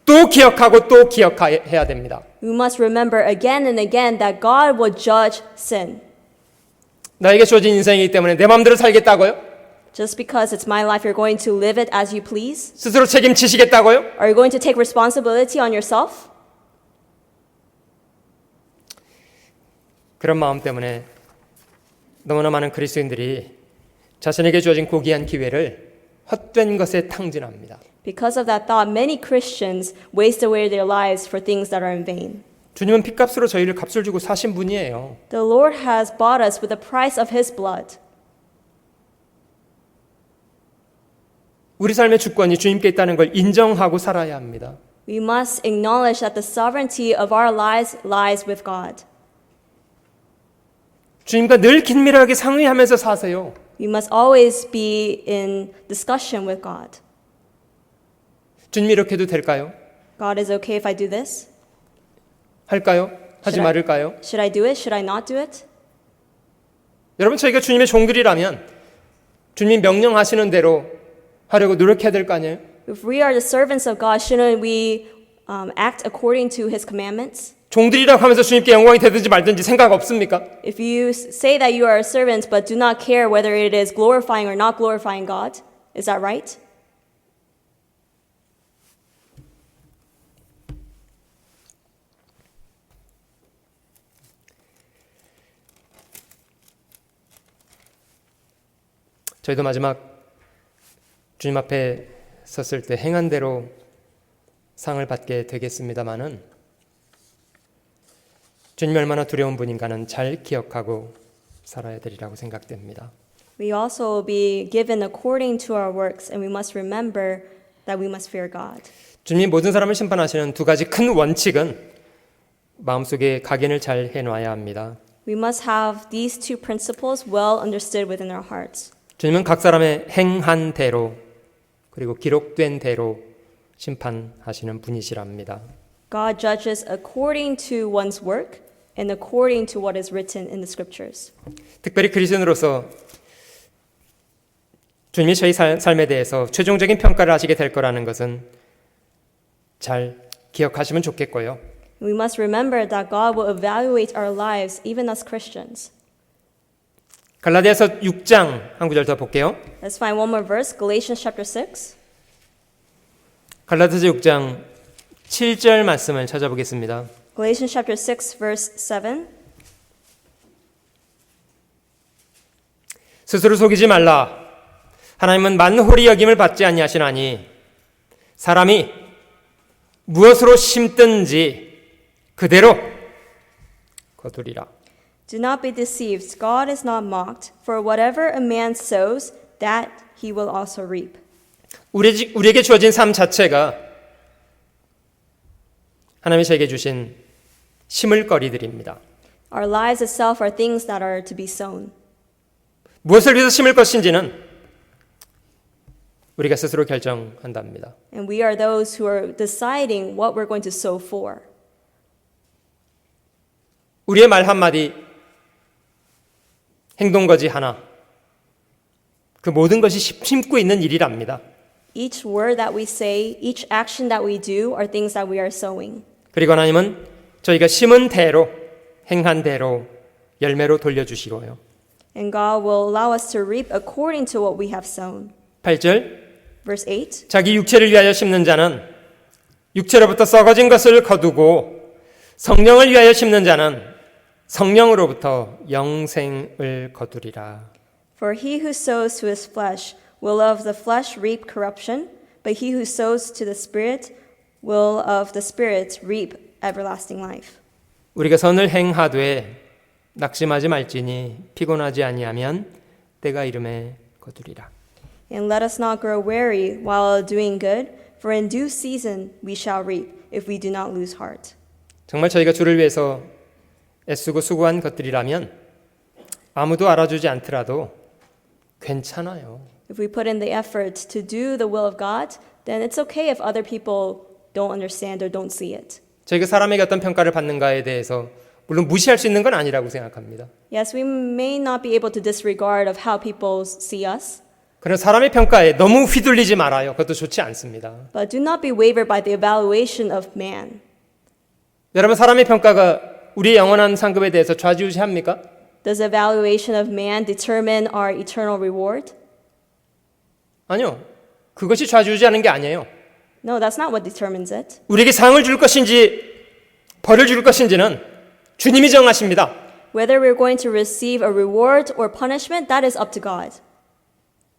또 기억하고 또 기억해야 됩니다. We must remember again and again that God will judge sin. 나에게 주어진 인생이기 때문에 내 마음대로 살겠다고요? Just because it's my life, you're going to live it as you please? 스스로 책임지시겠다고요? Are you going to take responsibility on yourself? 그런 마음 때문에 너무나 많은 그리스도인들이 자신에게 주어진 고귀한 기회를 헛된 것에 탕진합니다. Because of that thought, many Christians waste away their lives for things that are in vain. 주님은 핏값으로 저희를 값을 주고 사신 분이에요. The Lord has bought us with the price of His blood. 우리 삶의 주권이 주님께 있다는 걸 인정하고 살아야 합니다. We must acknowledge that the sovereignty of our lives lies with God. 주님과 늘 긴밀하게 상의하면서 사세요. We must always be in discussion with God. 주님, 이렇게 해도 될까요? God, is it okay if I do this? 할까요? 하지 Should I- 말을까요? Should I do it? Should I not do it? 여러분, 저희가 주님의 종들이라면 주님 명령하시는 대로 하려고 노력해야 될 거 아니에요? If we are the servants of God, shouldn't we act according to His commandments? 종들이라고 하면서 주님께 영광이 되든지 말든지 생각 없습니까? If you say that you are a servant but do not care whether it is glorifying or not glorifying God, is that right? 저희도 마지막 주님 앞에 섰을 때 행한 대로 상을 받게 되겠습니다마는 주님이 얼마나 두려운 분인가는 잘 기억하고 살아야 되리라고 생각됩니다. We also will be given according to our works, and we must remember that we must fear God. 주님이 모든 사람을 심판하시는 두 가지 큰 원칙은 마음속에 각인을 잘 해놔야 합니다. We must have these two principles well understood within our hearts. 주님은 각 사람의 행한 대로 그리고 기록된 대로 심판하시는 분이시랍니다. God judges according to one's work and according to what is written in the scriptures. 특별히 그리스도인으로서 주님이 저희 삶에 대해서 최종적인 평가를 하시게 될 거라는 것은 잘 기억하시면 좋겠고요. We must remember that God will evaluate our lives even as Christians. 갈라디아서 6장 한 구절 더 볼게요. Let's find one more verse, Galatians chapter 6. 갈라디아서 6장 7절 말씀을 찾아보겠습니다. Galatians chapter 6 verse 7. 스스로 속이지 말라. 하나님은 만홀히 여김을 받지 아니하시나니 사람이 무엇으로 심든지 그대로 거두리라. Do not be deceived. God is not mocked. For whatever a man sows, that he will also reap. 우리에게 주어진 삶 자체가 하나님이 저에게 주신 심을 거리들입니다. Our lives itself are things that are to be sown. 무엇을 위해서 심을 것인지는 우리가 스스로 결정한답니다. And we are those who are deciding what we're going to sow for. 우리의 말 한마디, 행동거지 하나, 그 모든 것이 심고 있는 일이랍니다. Each word that we say, each action that we do are things that we are sowing. 그리고 하나님은 저희가 심은 대로, 행한 대로 열매로 돌려주시고요. And God will allow us to reap according to what we have sown. 8절, Verse 8. 자기 육체를 위하여 심는 자는 육체로부터 썩어진 것을 거두고 성령을 위하여 심는 자는 성령으로부터 영생을 거두리라. For he who sows to his flesh will of the flesh reap corruption, but he who sows to the Spirit will of the Spirit reap everlasting life. 우리가 선을 행하되 낙심하지 말지니 피곤하지 아니하면 때가 이름에 거두리라. And let us not grow weary while doing good, for in due season we shall reap, if we do not lose heart. 정말 저희가 주를 위해서 애쓰고 수고한 것들이라면 아무도 알아주지 않더라도 괜찮아요. If we put in the effort to do the will of God, then it's okay if other people don't understand or don't see it. 저희가 사람에게 어떤 평가를 받는가에 대해서 물론 무시할 수 있는 건 아니라고 생각합니다. Yes, we may not be able to disregard of how people see us, 그러나 사람의 평가에 너무 휘둘리지 말아요. 그것도 좋지 않습니다. but do not be wavered by the evaluation of man. 여러분, 사람의 평가가 우리의 영원한 상급에 대해서 좌지우지합니까? Does evaluation of man determine our eternal reward? 아니요. 그것이 좌지우지하는 게 아니에요. No, that's not what determines it. 우리에게 상을 줄 것인지 벌을 줄 것인지는 주님이 정하십니다. Whether we're going to receive a reward or punishment, that is up to God.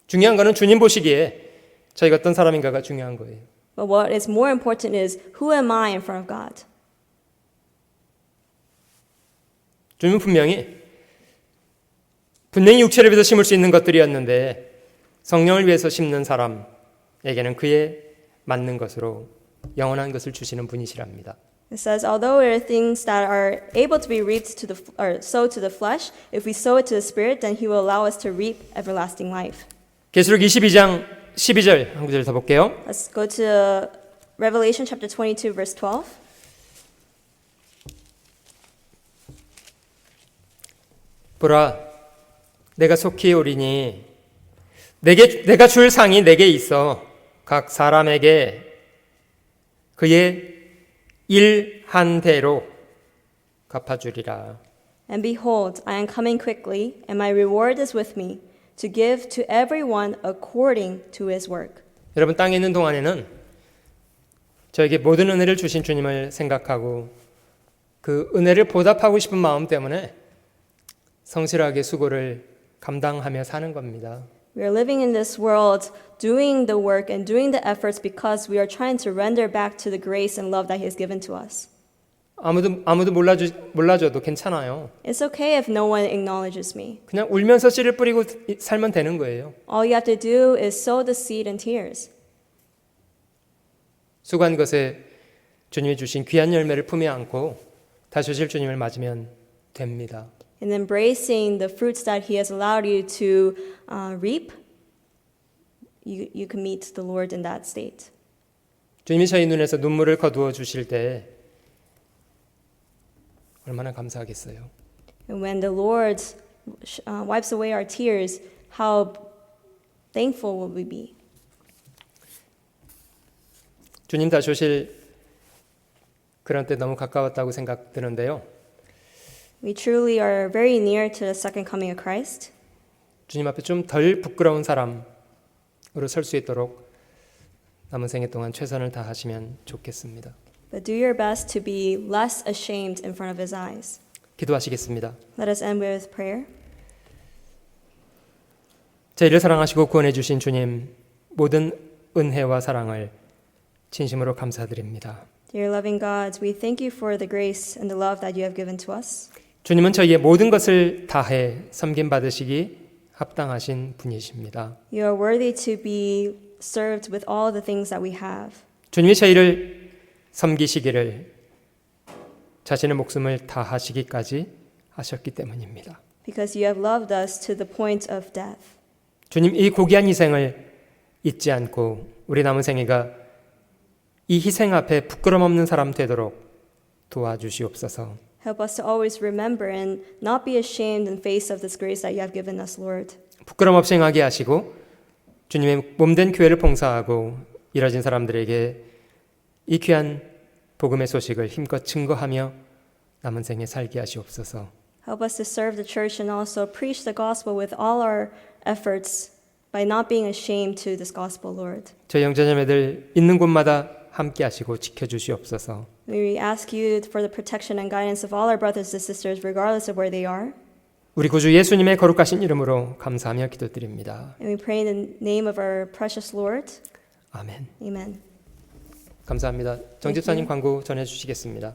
중요한 거는 주님 보시기에 저희가 어떤 사람인가가 중요한 거예요. But what is more important is, who am I in front of God? 주님은 분명히 육체를 위해서 심을 수 있는 것들이었는데 성령을 위해서 심는 사람에게는 그에 맞는 것으로 영원한 것을 주시는 분이시랍니다. It says, although there are things that are able to be reaped to the or sowed to the flesh, if we sow it to the Spirit, then He will allow us to reap everlasting life. 계시록 22장 12절 한 구절 더 볼게요. Let's go to Revelation chapter 22, verse 12. 보라, 내가 속히 오리니 내가 줄 상이 내게 있어 각 사람에게 그의 일한 대로 갚아주리라. And behold, I am coming quickly, and my reward is with me, to give to everyone according to his work. 여러분, 땅에 있는 동안에는 저에게 모든 은혜를 주신 주님을 생각하고 그 은혜를 보답하고 싶은 마음 때문에 성실하게 수고를 감당하며 사는 겁니다. We are living in this world, doing the work and doing the efforts because we are trying to render back to the grace and love that He has given to us. 아무도 몰라줘도 괜찮아요. It's okay if no one acknowledges me. 그냥 울면서 씨를 뿌리고 살면 되는 거예요. All you have to do is sow the seed in tears. 수고한 것에 주님이 주신 귀한 열매를 품에 안고 다시 오실 주님을 맞으면 됩니다. And embracing the fruits that He has allowed you to reap, you can meet the Lord in that state. 주님이 저희 눈에서 눈물을 거두어 주실 때 얼마나 감사하겠어요. And when the Lord wipes away our tears, how thankful will we be? 주님 다시 오실 그런 때 너무 가까웠다고 생각드는데요. We truly are very near to the second coming of Christ. 주님 앞에 좀 덜 부끄러운 사람으로 설 수 있도록 남은 생애 동안 최선을 다하시면 좋겠습니다. But do your best to be less ashamed in front of His eyes. 기도하시겠습니다. Let us end with prayer. 저희를 사랑하시고 구원해 주신 주님, 모든 은혜와 사랑을 진심으로 감사드립니다. Dear loving God, we thank you for the grace and the love that you have given to us. 주님은 저희의 모든 것을 다해 섬김 받으시기 합당하신 분이십니다. You are worthy to be served with all the things that we have. 주님이 저희를 섬기시기를 자신의 목숨을 다하시기까지 하셨기 때문입니다. Because you have loved us to the point of death. 주님, 이 고귀한 희생을 잊지 않고 우리 남은 생애가 이 희생 앞에 부끄럼 없는 사람 되도록 도와주시옵소서. Help us to always remember and not be ashamed in face of this grace that you have given us, Lord. 부끄럼 없이 행하게 하시고 주님의 몸된 교회를 봉사하고 일하신 사람들에게 이 귀한 복음의 소식을 힘껏 증거하며 남은 생에 살게 하시옵소서. Help us to serve the church and also preach the gospel with all our efforts by not being ashamed to this gospel, Lord. 저희 형제자매들 있는 곳마다 함께 하시고 지켜주시옵소서. We ask you for the protection and guidance of all our brothers and sisters, regardless of where they are. 우리 구주 예수님의 거룩하신 이름으로 감사하며 기도드립니다. And we pray in the name of our precious Lord. 아멘. Amen. 감사합니다. 정 집사님 광고 전해주시겠습니다.